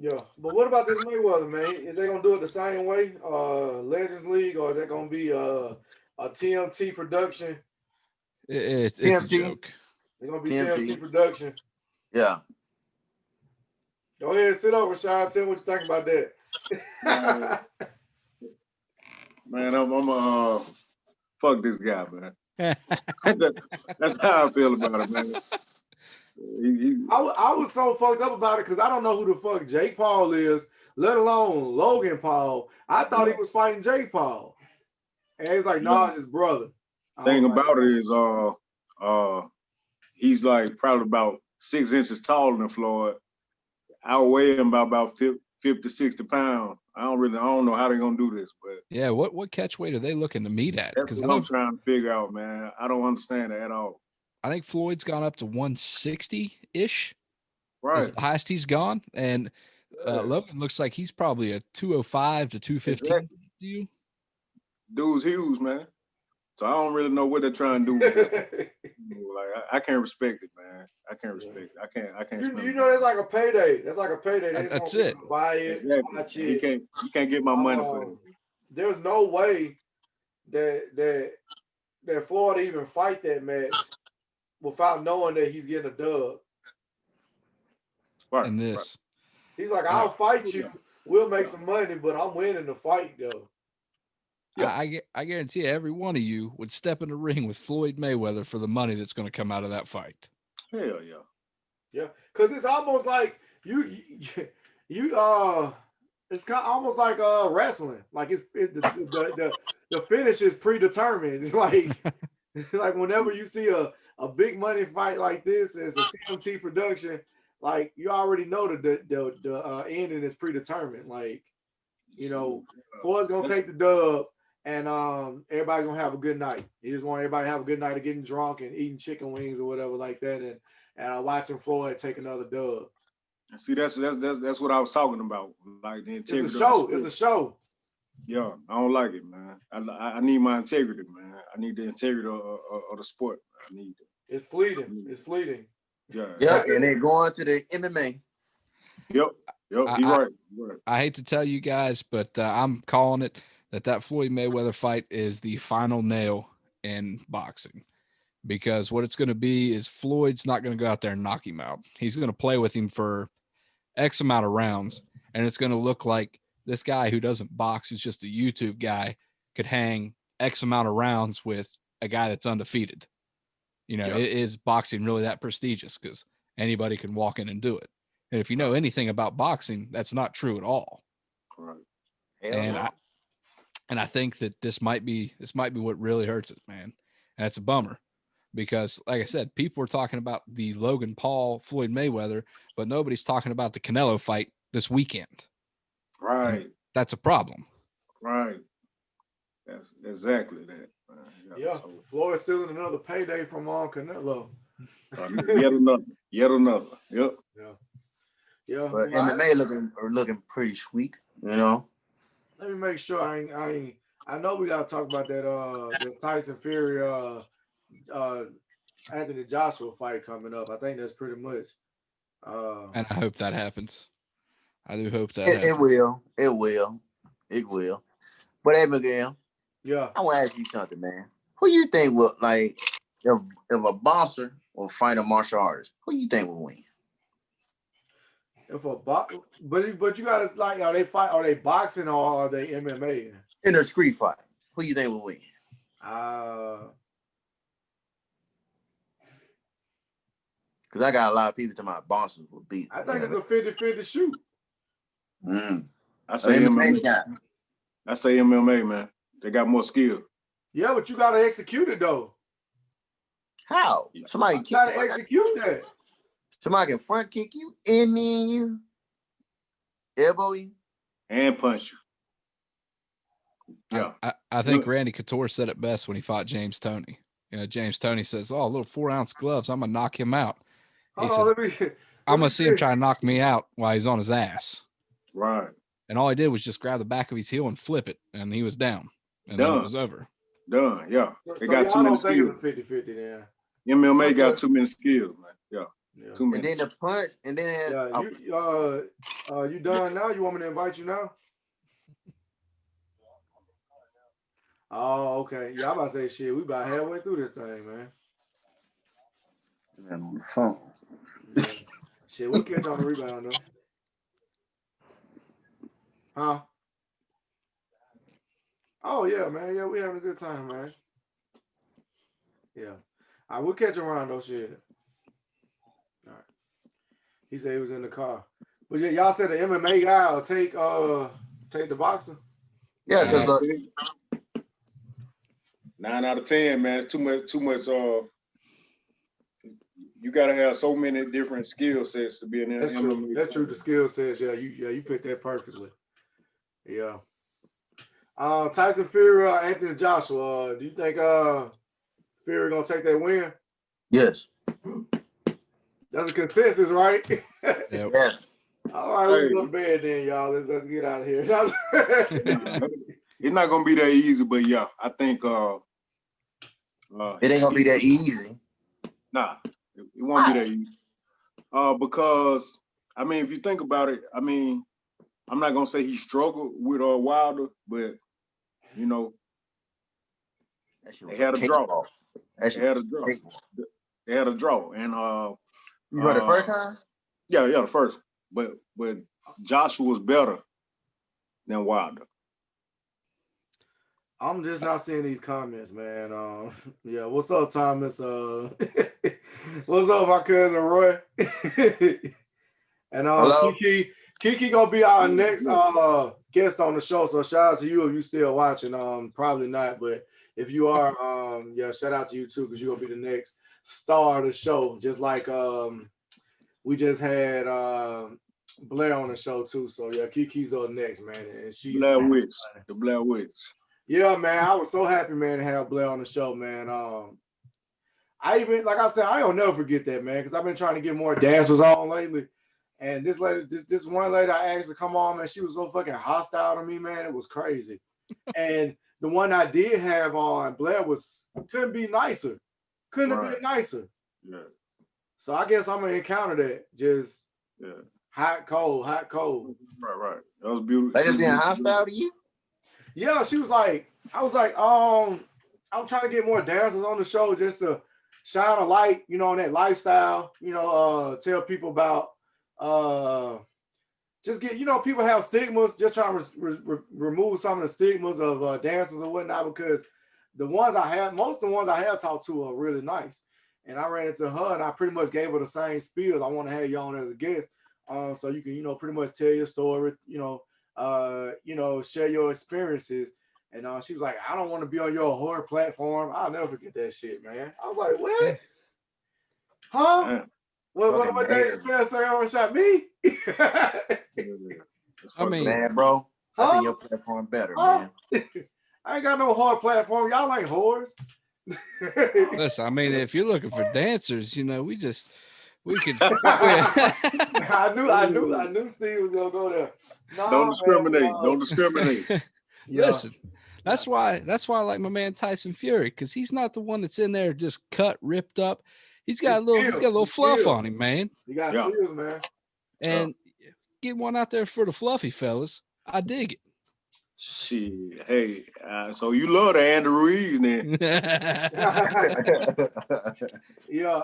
Yeah, but what about this Mayweather, man? Is they gonna do it the same way, Legends League, or is that gonna be a TMT production? It's a joke. They're gonna be TMT production. Yeah. Go ahead, sit over, Sean. Tell me what you think about that. Man, I'm fuck this guy, man. That's how I feel about it, man. I was so fucked up about it because I don't know who the fuck Jake Paul is, let alone Logan Paul. I thought he was fighting Jake Paul. And he's like, no, it's his brother. Thing about it is he's like probably about 6 inches taller than Floyd. I weigh him about 50, 60 pounds. I don't know how they're gonna do this, but yeah, what catch weight are they looking to meet at? That's what I'm trying to figure out, man. I don't understand it at all. I think Floyd's gone up to 160-ish. Right. Is the highest he's gone. And Logan looks like he's probably a 205 to 215. Exactly. Dude's huge, man. So I don't really know what they're trying to do with this. I can't respect it, man. I can't respect it. I can't. You know, that's like a payday. That's like a payday. That's it. Buy it. Exactly. Watch it. You can't get my money for it. There's no way that Floyd even fight that match without knowing that he's getting a dub. Right. And this. He's like, I'll fight you. We'll make some money, but I'm winning the fight though. Yeah. I guarantee every one of you would step in the ring with Floyd Mayweather for the money that's going to come out of that fight. Hell yeah. Yeah, because it's almost like you it's kind of almost like wrestling. Like it's the finish is predetermined. Like Like whenever you see a big money fight like this, it's a TMT production. Like you already know the ending is predetermined. Like Floyd's gonna take the dub, and everybody's gonna have a good night. You just want everybody to have a good night of getting drunk and eating chicken wings or whatever like that, and watching Floyd take another dub. See, that's what I was talking about. Like the integrity. It's a show. It's a show. Yeah, I don't like it, man. I need my integrity, man. I need the integrity of the sport. I need it. It's fleeting. It's fleeting. Yeah, and they're going to the MMA. Yep, you're right. I hate to tell you guys, but I'm calling it that Floyd Mayweather fight is the final nail in boxing, because what it's going to be is Floyd's not going to go out there and knock him out. He's going to play with him for X amount of rounds, and it's going to look like this guy who doesn't box, who's just a YouTube guy, could hang X amount of rounds with a guy that's undefeated. Is boxing really that prestigious? Because anybody can walk in and do it. And if you know anything about boxing, that's not true at all. Right. And I think that this might be what really hurts it, man. And it's a bummer, because like I said, people were talking about the Logan Paul Floyd Mayweather, but nobody's talking about the Canelo fight this weekend. Right. And that's a problem. Right. That's exactly that. Yeah. So Floyd's stealing another payday from Canelo. Yet another. Yep. Yeah. But MMA looking pretty sweet, Let me make sure I know we gotta talk about that the Tyson Fury Anthony Joshua fight coming up. I think that's pretty much and I hope that happens. I do hope that it will. But hey, Miguel, yeah, I want to ask you something, man. Who you think will, like, if a boxer will fight a martial artist, who you think will win? But you gotta, like, are they boxing or are they MMA? In a street fight, who you think will win? Because I got a lot of people talking about boxers will beat. I think it's a 50-50 shoot. I say MMA. I say MMA, man. They got more skill. Yeah, but you gotta execute it though. How? Somebody gotta execute that. Somebody can front kick you, and then you elbow you, and punch you. Yeah, I think Randy Couture said it best when he fought James Toney. James Toney says, "Oh, little 4-ounce gloves. I'm gonna knock him out." He says, "I'm gonna see him try to knock me out while he's on his ass." Right. And all he did was just grab the back of his heel and flip it, and he was down. And then it was over. Done. Yeah. They got too many skills. 50-50 there. MMA got too many skills, man. Yeah. Too many. And then the punch, and then you done now? You want me to invite you now? Oh, okay. Yeah, I'm about to say shit. We about halfway through this thing, man. I'm on the phone. Yeah. Shit, we'll catch on the rebound though. Huh? Oh yeah, man. Yeah, we having a good time, man. Yeah. All right, we'll catch around though, shit. All right. He said he was in the car. But yeah, y'all said the MMA guy will take the boxer. Yeah, because 9 out of 10, man. It's too much. You gotta have so many different skill sets to be in there. That's true. That's true. The skill sets. Yeah, you put that perfectly. Yeah. Tyson Fury, Anthony Joshua. Do you think Fury gonna take that win? Yes. That's a consensus, right? Yep. Yeah. All right, let's go to bed then, y'all. Let's get out of here. It's not gonna be that easy, but yeah, I think it ain't gonna be that easy. Nah, it won't be that easy. Because I mean, if you think about it, I mean, I'm not gonna say he struggled with Wilder, but you know, they had a draw. They had a draw, and you know the first time? Yeah, the first. But Joshua was better than Wilder. I'm just not seeing these comments, man. Yeah, what's up, Thomas? What's up, my cousin Roy? And Kiki gonna be our next guest on the show. So shout out to you if you still watching. Probably not, but if you are, yeah, shout out to you too, because you're gonna be the next star of the show. Just like we just had Blair on the show too. So yeah, Kiki's on next, man. And she's Blair Witch. The Blair Witch. Yeah, man. I was so happy, man, to have Blair on the show, man. I even, like I said, I don't never forget that, man, because I've been trying to get more dancers on lately. And this lady, this one lady I asked to come on, man, she was so fucking hostile to me, man. It was crazy. And the one I did have on, Blair, couldn't be nicer. Couldn't have been nicer. Yeah. So I guess I'm gonna encounter that. Just hot, cold. Right. That was beautiful. They just being hostile to you? Yeah, she was like, I was like, I'm trying to get more dancers on the show just to shine a light, you know, on that lifestyle, you know, tell people about just get, you know, people have stigmas, just trying to remove some of the stigmas of dancers or whatnot, because most of the ones I have talked to are really nice. And I ran into her and I pretty much gave her the same spiel. I want to have you on as a guest. So you can, you know, pretty much tell your story, you know, share your experiences. And she was like, I don't want to be on your horror platform. I'll never forget that shit, man. I was like, what? Huh? What Dave Chappelle say overshot me? I mean, man, bro, I think your platform better, man. I ain't got no hard platform. Y'all like whores. Listen, I mean, if you're looking for dancers, you know, we could. I knew Steve was gonna go there. No, don't discriminate. Man, don't discriminate. Listen, that's why I like my man Tyson Fury, because he's not the one that's in there just cut, ripped up. He's got a little fluff on him, man. He got skills, man. And get one out there for the fluffy fellas. I dig it. Shit, hey, so you love the Andy Ruiz then? Yeah.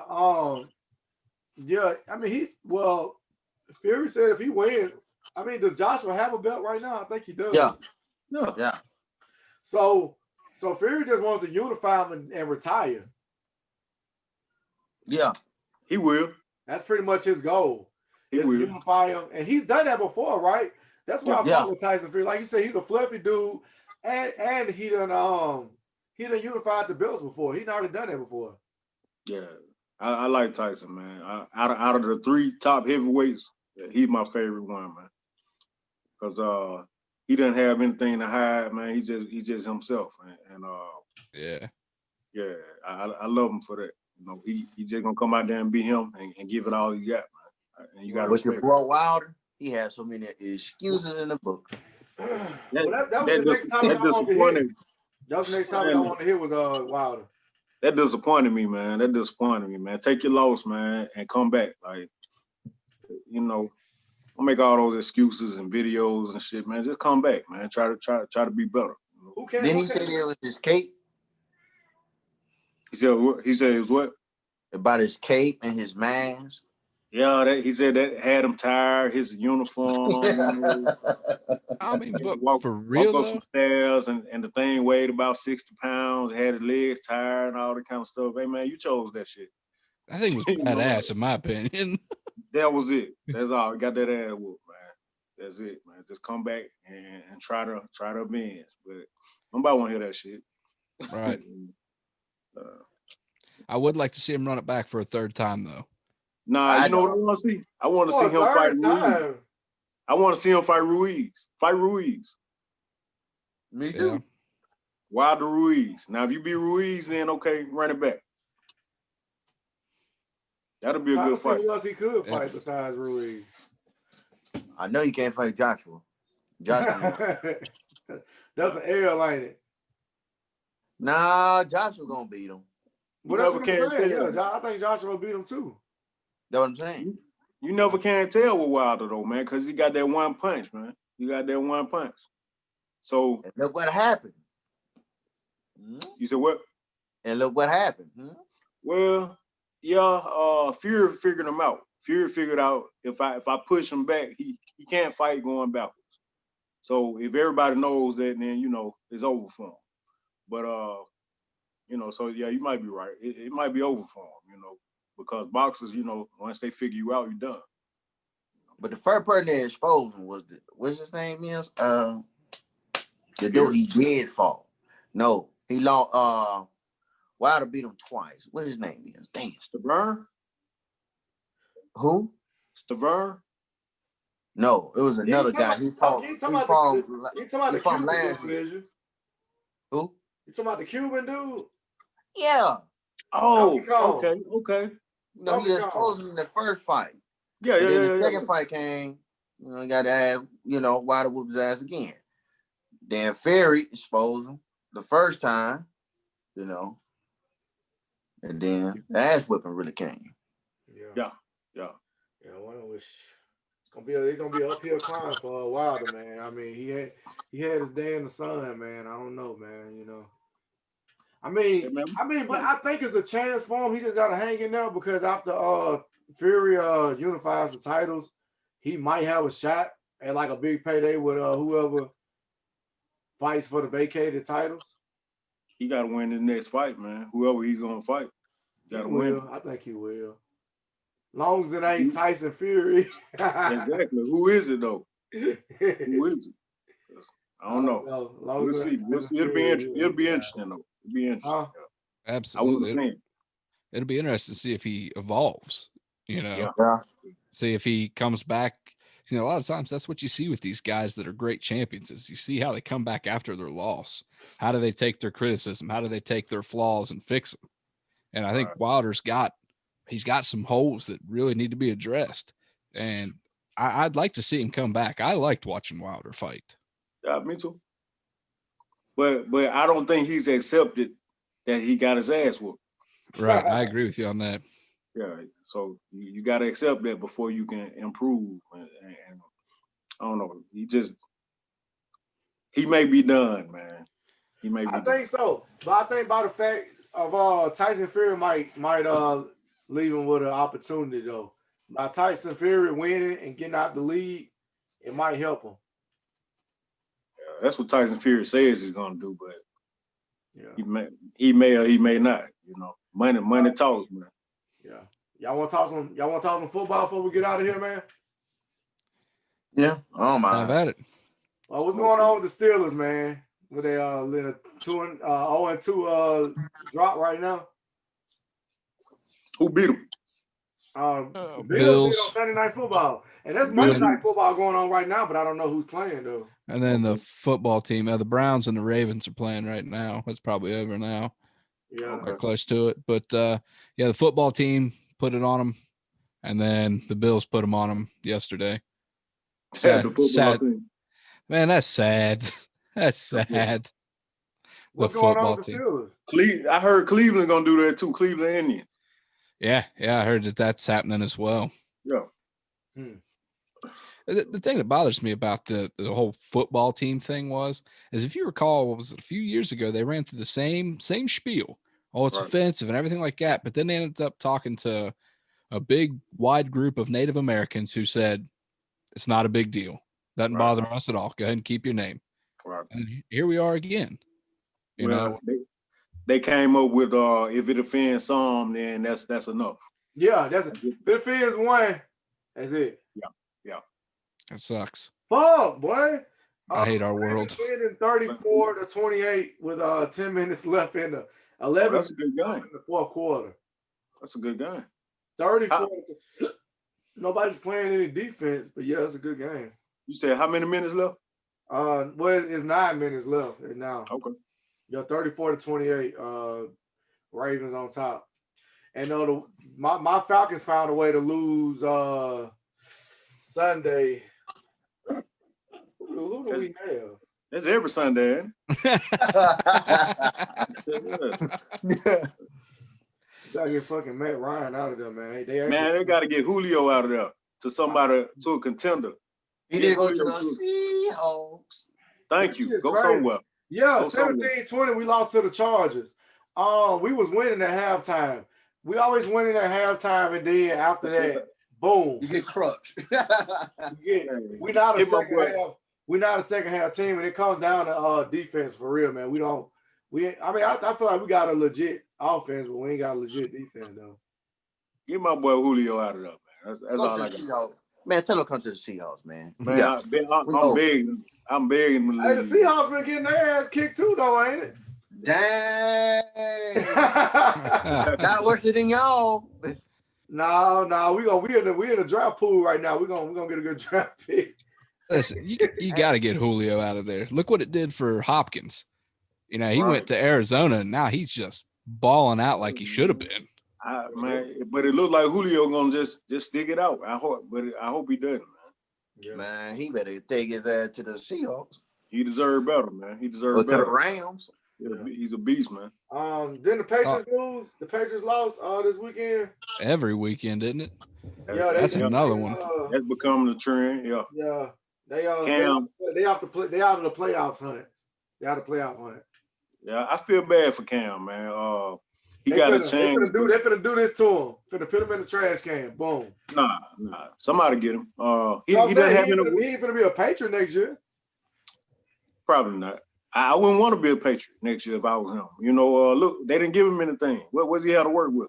I mean, Fury said if he wins, I mean, does Joshua have a belt right now? I think he does. Yeah. So Fury just wants to unify him and retire. Yeah, he will. That's pretty much his goal. He will unify him, and he's done that before, right? That's why I fuck with Tyson Fury. Like you said, he's a fluffy dude, and he done unified the belts before. He already done that before. Yeah, I like Tyson, man. Out of the 3 top heavyweights, he's my favorite one, man. Because he doesn't have anything to hide, man. He's just himself, and I love him for that. You know, he just gonna come out there and be him and give it all he got, man. And you got. But your boy Wilder, he has so many excuses in the book. That was the next topic I wanted to hear was Wilder. That disappointed me, man. Take your loss, man, and come back. Like, you know, don't make all those excuses and videos and shit, man. Just come back, man. Try to be better. Then he said it was his cape. He said it was what? About his cape and his mask. Yeah, he said that had him tired, his uniform. I mean, but for real, walk up some stairs and the thing weighed about 60 pounds, had his legs tired and all that kind of stuff. Hey, man, you chose that shit. I think it was badass, in my opinion. That was it. That's all. He got that ass whooped, man. That's it, man. Just come back and try to avenge. But nobody want to hear that shit. Right. I would like to see him run it back for a third time, though. Nah, you know what I want to see? I want to see him fight Ruiz. I want to see him fight Ruiz. Fight Ruiz. Me too. Yeah. Wilder Ruiz. Now, if you beat Ruiz, then okay, run it back. That'll be a good fight. Who else he could fight besides Ruiz? I know you can't fight Joshua. That's an L, ain't it? Nah, Joshua gonna beat him. But that's what I'm saying. Yeah, I think Joshua will beat him too. That's what I'm saying. You never can tell with Wilder though, man, because he got that one punch, man. He got that one punch. So and look what happened. You said what? And look what happened. Well, yeah, Fury figured him out. Fury figured out if I push him back, he can't fight going backwards. So if everybody knows that, then you know it's over for him. But you know, so yeah, you might be right. It might be over for him, you know, because boxers, you know, once they figure you out, you're done. But the first person that exposed him was what's his name is? The dude he did fall. No, He lost. Wilder beat him twice. What his name is? Damn. Stavern? Who? Stavern? No, it was another guy. He fought him last year. Who? You talking about the Cuban dude? Yeah. Oh, okay. No, he exposed him in the first fight. Yeah. The second fight came, he got to ask, Wilder whooped his ass again. Then Fury exposed him the first time, and then the ass whipping really came. Yeah. It's gonna be an uphill climb for Wilder, man. I mean, he had his day in the sun, man. I don't know, man. I mean, but I think it's a chance for him. He just gotta hang in there because after Fury unifies the titles, he might have a shot at like a big payday with whoever fights for the vacated titles. He gotta win his next fight, man. Whoever he's gonna fight, gotta win. I think he will. Long as it ain't Tyson Fury. Exactly. Who is it though? Who is it? I don't know. We'll see. It'll be interesting. It'll be interesting though. It'll be interesting. Absolutely. It'll be interesting to see if he evolves. See if he comes back. A lot of times that's what you see with these guys that are great champions is you see how they come back after their loss. How do they take their criticism? How do they take their flaws and fix them? And I think Wilder's got some holes that really need to be addressed. And I'd like to see him come back. I liked watching Wilder fight. Yeah, me too. But I don't think he's accepted that he got his ass whooped. Right. I agree with you on that. Yeah. So you got to accept that before you can improve. And I don't know. He may be done, man. He may be done. Think so. But I think by the fact of Tyson Fury might leave him with an opportunity though. By Tyson Fury winning and getting out the league, it might help him. Yeah, that's what Tyson Fury says he's gonna do, but he may or he may not. Money talks, man. Yeah. Y'all want to talk some football before we get out of here, man? Yeah. Oh my. I've had it. What's going on with the Steelers, man? Were they let a 0-2 drop right now? Who beat them? Bills on Sunday Night Football. And that's Monday Night Football going on right now, but I don't know who's playing, though. And then the football team, the Browns and the Ravens are playing right now. That's probably over now. Yeah. They're close to it. But, the football team put it on them, and then the Bills put them on them yesterday. Sad. Team. Man, that's sad. That's sad. What's going on with the Steelers? I heard Cleveland going to do that, too. Cleveland Indians. Yeah, I heard that's happening as well. Yeah. The thing that bothers me about the whole football team thing is if you recall, what was it, a few years ago, they ran through the same spiel. Oh, it's offensive and everything like that. But then they ended up talking to a big, wide group of Native Americans who said, it's not a big deal. Doesn't bother us at all. Go ahead and keep your name. Right. And here we are again. You know? They came up with if it offends some, then that's enough. Yeah, that's it. If it offends one, that's it. Yeah. That sucks. Fuck, boy. I hate our world. 34-28 with 10 minutes left in the 11. That's a good game. In the fourth quarter. That's a good game. 34. Nobody's playing any defense, but yeah, it's a good game. You said how many minutes left? Well, it's 9 minutes left now. Okay. Yeah, 34-28. Ravens on top. And my Falcons found a way to lose Sunday. Who do we have? That's every Sunday, ain't it? Gotta get fucking Matt Ryan out of there, man. They gotta get Julio out of there to a contender. He didn't go to the Seahawks. Thank you. Go somewhere. Yeah, 17-20, we lost to the Chargers. We was winning at halftime. We always winning at halftime, and then after that, boom. You get crushed. We're not a second half. We're not a second half team, and it comes down to defense for real, man. I feel like we got a legit offense, but we ain't got a legit defense though. Get my boy Julio out of there, man. That's all I got. Man, tell him to come to the Seahawks, man. I'm begging. Hey, the Seahawks been getting their ass kicked too, though, ain't it? Dang. Got worse than y'all. No, we in the draft pool right now. We're gonna get a good draft pick. Listen, you got to get Julio out of there. Look what it did for Hopkins. You know, he Right. went to Arizona, and now he's just balling out like he should have been. Man, but it looked like Julio gonna just stick it out. I hope he doesn't, man. Yeah. Man, he better take his ass to the Seahawks. He deserved better, man. He Or deserved to the better. Rams. He's a beast, man. Then the Patriots lose. The Patriots lost this weekend. Every weekend, isn't it? Yeah, That's another one. That's becoming the trend. Yeah. Yeah, they Cam. they out of the playoff hunt. They out of the playoff hunt. Yeah, I feel bad for Cam, man. He They got a finna- chance. They finna do this to him. Finna put him in the trash can. Boom. Nah. Somebody get him. He You know what I'm doesn't saying? have He any. ain't finna be a Patriot next year. Probably not. I wouldn't want to be a Patriot next year if I was him. You know, look, they didn't give him anything. What was he have to work with?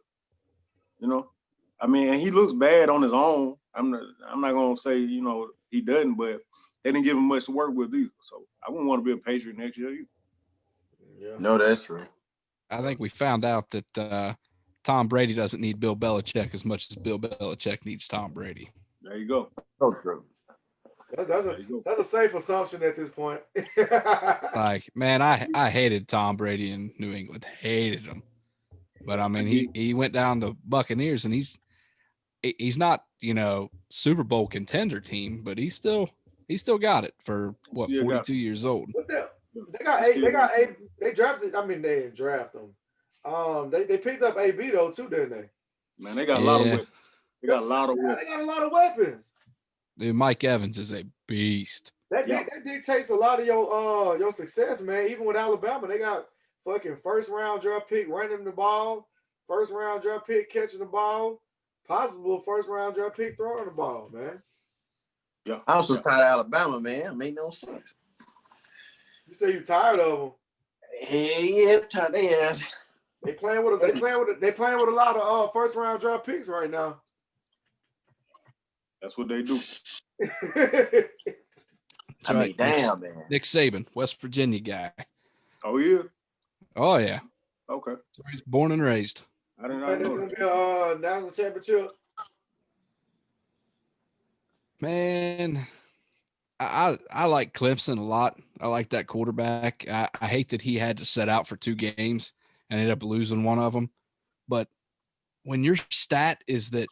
You know, I mean, and he looks bad on his own. I'm not gonna say he doesn't, but they didn't give him much to work with either. So I wouldn't want to be a Patriot next year either. Yeah. No, that's true. I think we found out that Tom Brady doesn't need Bill Belichick as much as Bill Belichick needs Tom Brady. There you go. So true. That's a safe assumption at this point. Like, man, I hated Tom Brady in New England. Hated him. But I mean, he went down to Buccaneers, and he's not, Super Bowl contender team, but he still got it for what, 42 years old. What's that? They got eight. They drafted. I mean, they didn't draft them. They picked up AB though too, didn't they? Man, they got a lot of weapons. They got a lot of They weapons. got a lot of weapons. Dude, Mike Evans is a beast. That dictates a lot of your success, man. Even with Alabama, they got fucking first round draft pick running the ball, first round draft pick catching the ball, possible first round draft pick throwing the ball, man. Yeah. I was so tired of Alabama, man. It made no sense. You say you tired of them? Yeah, tired of their ass. They playing with a lot of first round draft picks right now. That's what they do. I mean, damn, man. Nick Saban, West Virginia guy. Oh yeah. Oh yeah. Okay. So he's born and raised. I didn't Think know. it's gonna be a national championship. Man, I like Clemson a lot. I like that quarterback. I hate that he had to set out for 2 games and ended up losing one of them. But when your stat is that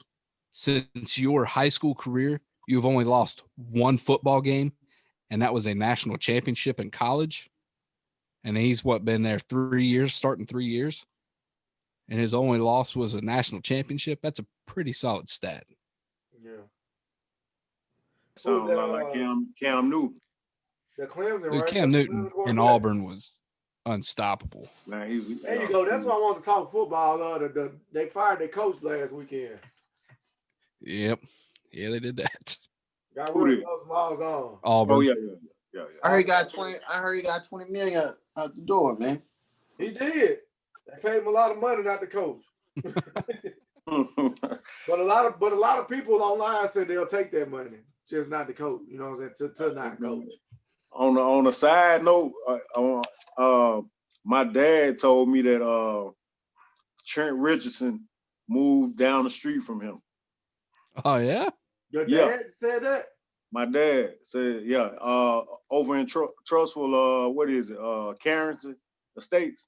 since your high school career, you've only lost 1 football game, and that was a national championship in college, and he's been there 3 years, starting 3 years, and his only loss was a national championship. That's a pretty solid stat. Yeah. Sounds a lot like Cam Newton. The Clemson, Dude, right? Cam That's Newton the quarterback. in Auburn was unstoppable. Man, There you go. That's why I wanted to talk football. They fired their coach last weekend. Yep. Yeah, they did that. Got Who rid did? of those laws on. Auburn. Oh yeah. I heard he got 20 million out the door, man. He did. They paid him a lot of money, not the coach. But a lot of people online said they'll take that money, just not the coach. You know what I'm saying? To not coach. On a side note, my dad told me that Trent Richardson moved down the street from him. Oh, yeah? Your Yeah. dad said that? My dad said, yeah, over in Trussville, what is it? Carrington Estates.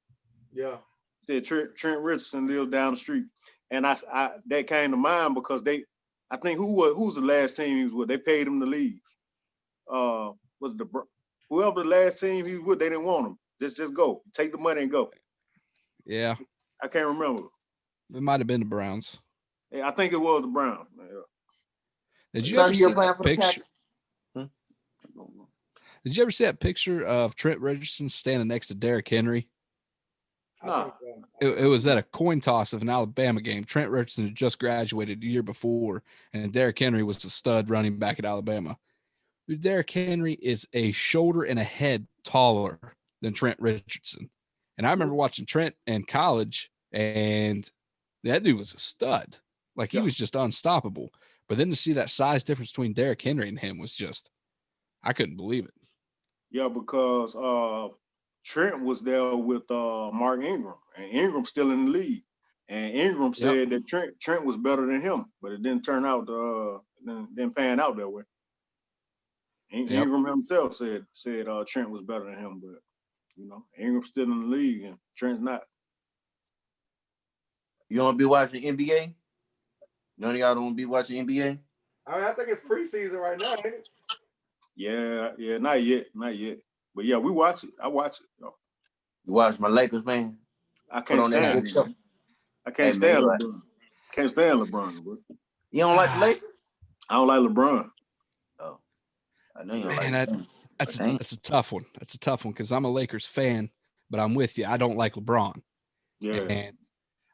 Yeah. Said Trent Richardson lived down the street. And I that came to mind because I think who's the last team he was with? They paid him to leave. Was it whoever the last team he was with, they didn't want him. Just go. Take the money and go. Yeah. I can't remember. It might have been the Browns. Yeah, I think it was the Browns. Yeah. Did you Thought ever he see was playing that for the picture? Packers. Did you ever see that picture of Trent Richardson standing next to Derrick Henry? I think so. It was at a coin toss of an Alabama game. Trent Richardson had just graduated the year before, and Derrick Henry was a stud running back at Alabama. Dude, Derrick Henry is a shoulder and a head taller than Trent Richardson. And I remember watching Trent in college, and that dude was a stud. Like, he was just unstoppable. But then to see that size difference between Derrick Henry and him was just, I couldn't believe it. Yeah, because Trent was there with Mark Ingram, and Ingram's still in the league. And Ingram said that Trent was better than him, but it didn't turn out didn't pan out that way. Ingram himself said Trent was better than him, but Ingram's still in the league and Trent's not. You don't be watching NBA? None of y'all don't be watching NBA? I think it's preseason right now, ain't it? Yeah, not yet. But yeah, we watch it. I watch it. You watch my Lakers, man? I can't stand it. I can't stand LeBron. Can't stand LeBron, bro. You don't like the Lakers? I don't like LeBron. Oh, I know you don't like LeBron. That's a tough one. That's a tough one because I'm a Lakers fan, but I'm with you. I don't like LeBron. Yeah. And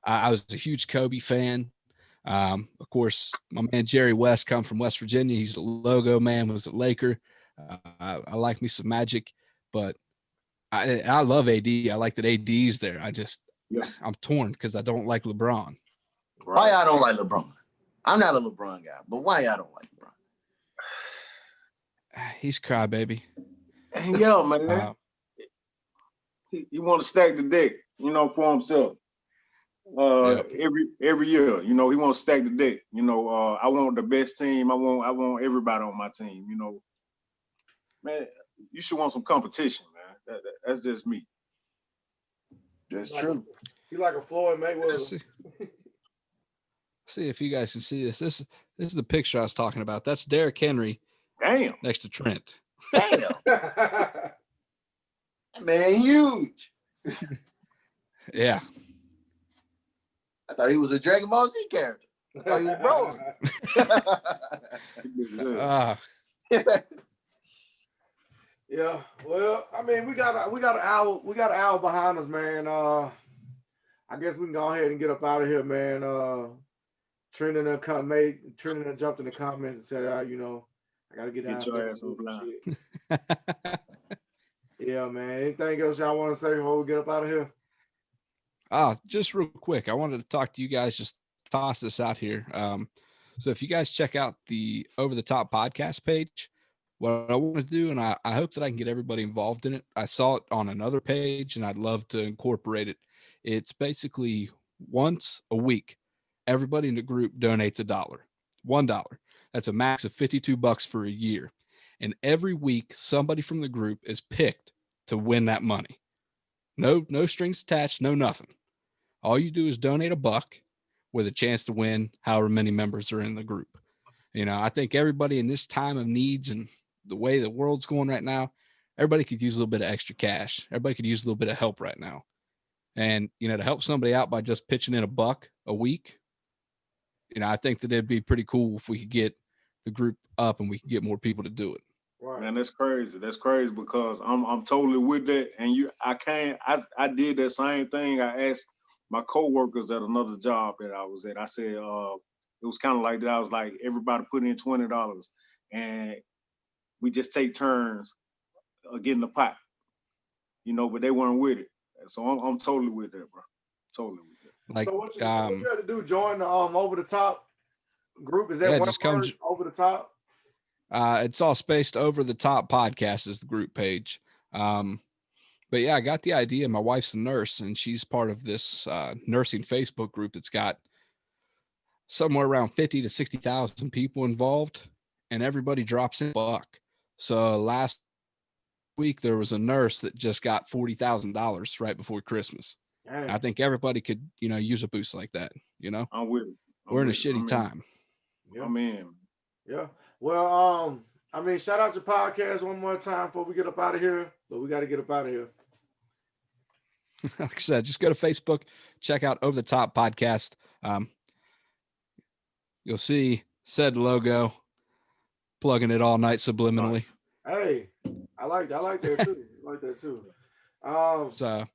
I was a huge Kobe fan. Of course, my man Jerry West come from West Virginia. He's a logo man, was a Laker. I like me some Magic, but I love AD. I like that AD's there. I'm torn because I don't like LeBron. Right. Why y'all don't like LeBron? I'm not a LeBron guy, but why y'all don't like LeBron? He's crybaby. Yeah, man. He want to stack the deck, for himself. Every year, he want to stack the deck. I want the best team. I want everybody on my team. Man, you should want some competition, man. That's just me. That's true. You like a Floyd Mayweather. See if you guys can see this. This is the picture I was talking about. That's Derrick Henry. Damn. Next to Trent. Damn. Man, huge. Yeah. I thought he was a Dragon Ball Z character. I thought he was Broly. Yeah. Well, I mean, we got an hour behind us, man. I guess we can go ahead and get up out of here, man. Trending jumped in the comments and said, I gotta get your ass offline. Yeah, man. Anything else y'all want to say before we get up out of here? Just real quick, I wanted to talk to you guys, just toss this out here. So if you guys check out the Over the Top podcast page, what I want to do, and I hope that I can get everybody involved in it. I saw it on another page and I'd love to incorporate it. It's basically once a week, everybody in the group donates $1. That's a max of $52 for a year. And every week, somebody from the group is picked to win that money. No strings attached, no nothing. All you do is donate $1 with a chance to win however many members are in the group. I think everybody in this time of needs and the way the world's going right now, everybody could use a little bit of extra cash. Everybody could use a little bit of help right now. And, to help somebody out by just pitching in $1 a week, I think that it'd be pretty cool if we could get the group up and we can get more people to do it. Right. Man, that's crazy. That's crazy because I'm totally with that. And I did that same thing. I asked my coworkers at another job that I was at. I said, it was kind of like that. I was like, everybody put in $20 and we just take turns getting the pot, but they weren't with it. So I'm totally with that, bro. Totally with that. Like, so what you have to do? Join the Over the Top group? Is that one just word, Over the Top? It's all spaced Over the Top podcast is the group page. But yeah, I got the idea. My wife's a nurse and she's part of this nursing Facebook group that's got somewhere around 50 to 60,000 people involved, and everybody drops in $1. So last week there was a nurse that just got $40,000 right before Christmas. I think everybody could, use a boost like that. I'm with it. We're in a shitty time. Yeah. I'm in. Yeah. Well, shout out your podcast one more time before we get up out of here. But we got to get up out of here. Like I said, just go to Facebook, check out Over the Top podcast. You'll see said logo, plugging it all night subliminally. Hey, I like that too. I like that too. So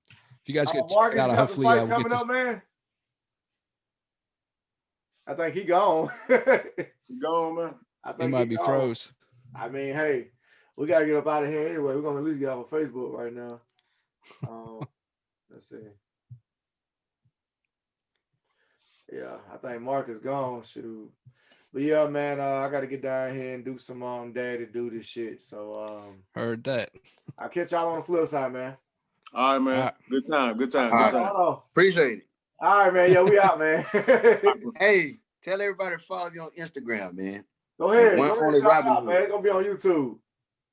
if you guys get Marcus out, got some hopefully fights we'll coming up, man. I think he gone. He gone, man. I think he might be gone. froze. Hey, we gotta get up out of here anyway. We're gonna at least get off of Facebook right now. Let's see. Yeah, I think Mark is gone. Shoot. But yeah, man, I gotta get down here and do some daddy do this shit. So Heard that. I'll catch y'all on the flip side, man. All right, man. All right. Good time. Good time. All Good right. time. Oh, Appreciate it. all right, man. Yeah, we out, man. Hey, tell everybody to follow you on Instagram, man. Go ahead. One Go ahead. only Shout Robin out, Hood. man. It's gonna be on YouTube.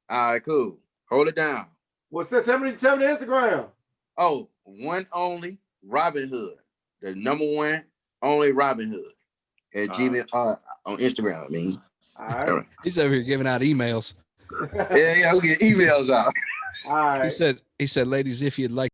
All right, cool. Hold it down. Well, tell me the Instagram. Oh, one only Robin Hood. The number one only Robin Hood at Gmail on Instagram. I mean, All right. He's over here giving out emails. yeah, I'll get emails out. All right. He said, ladies, if you'd like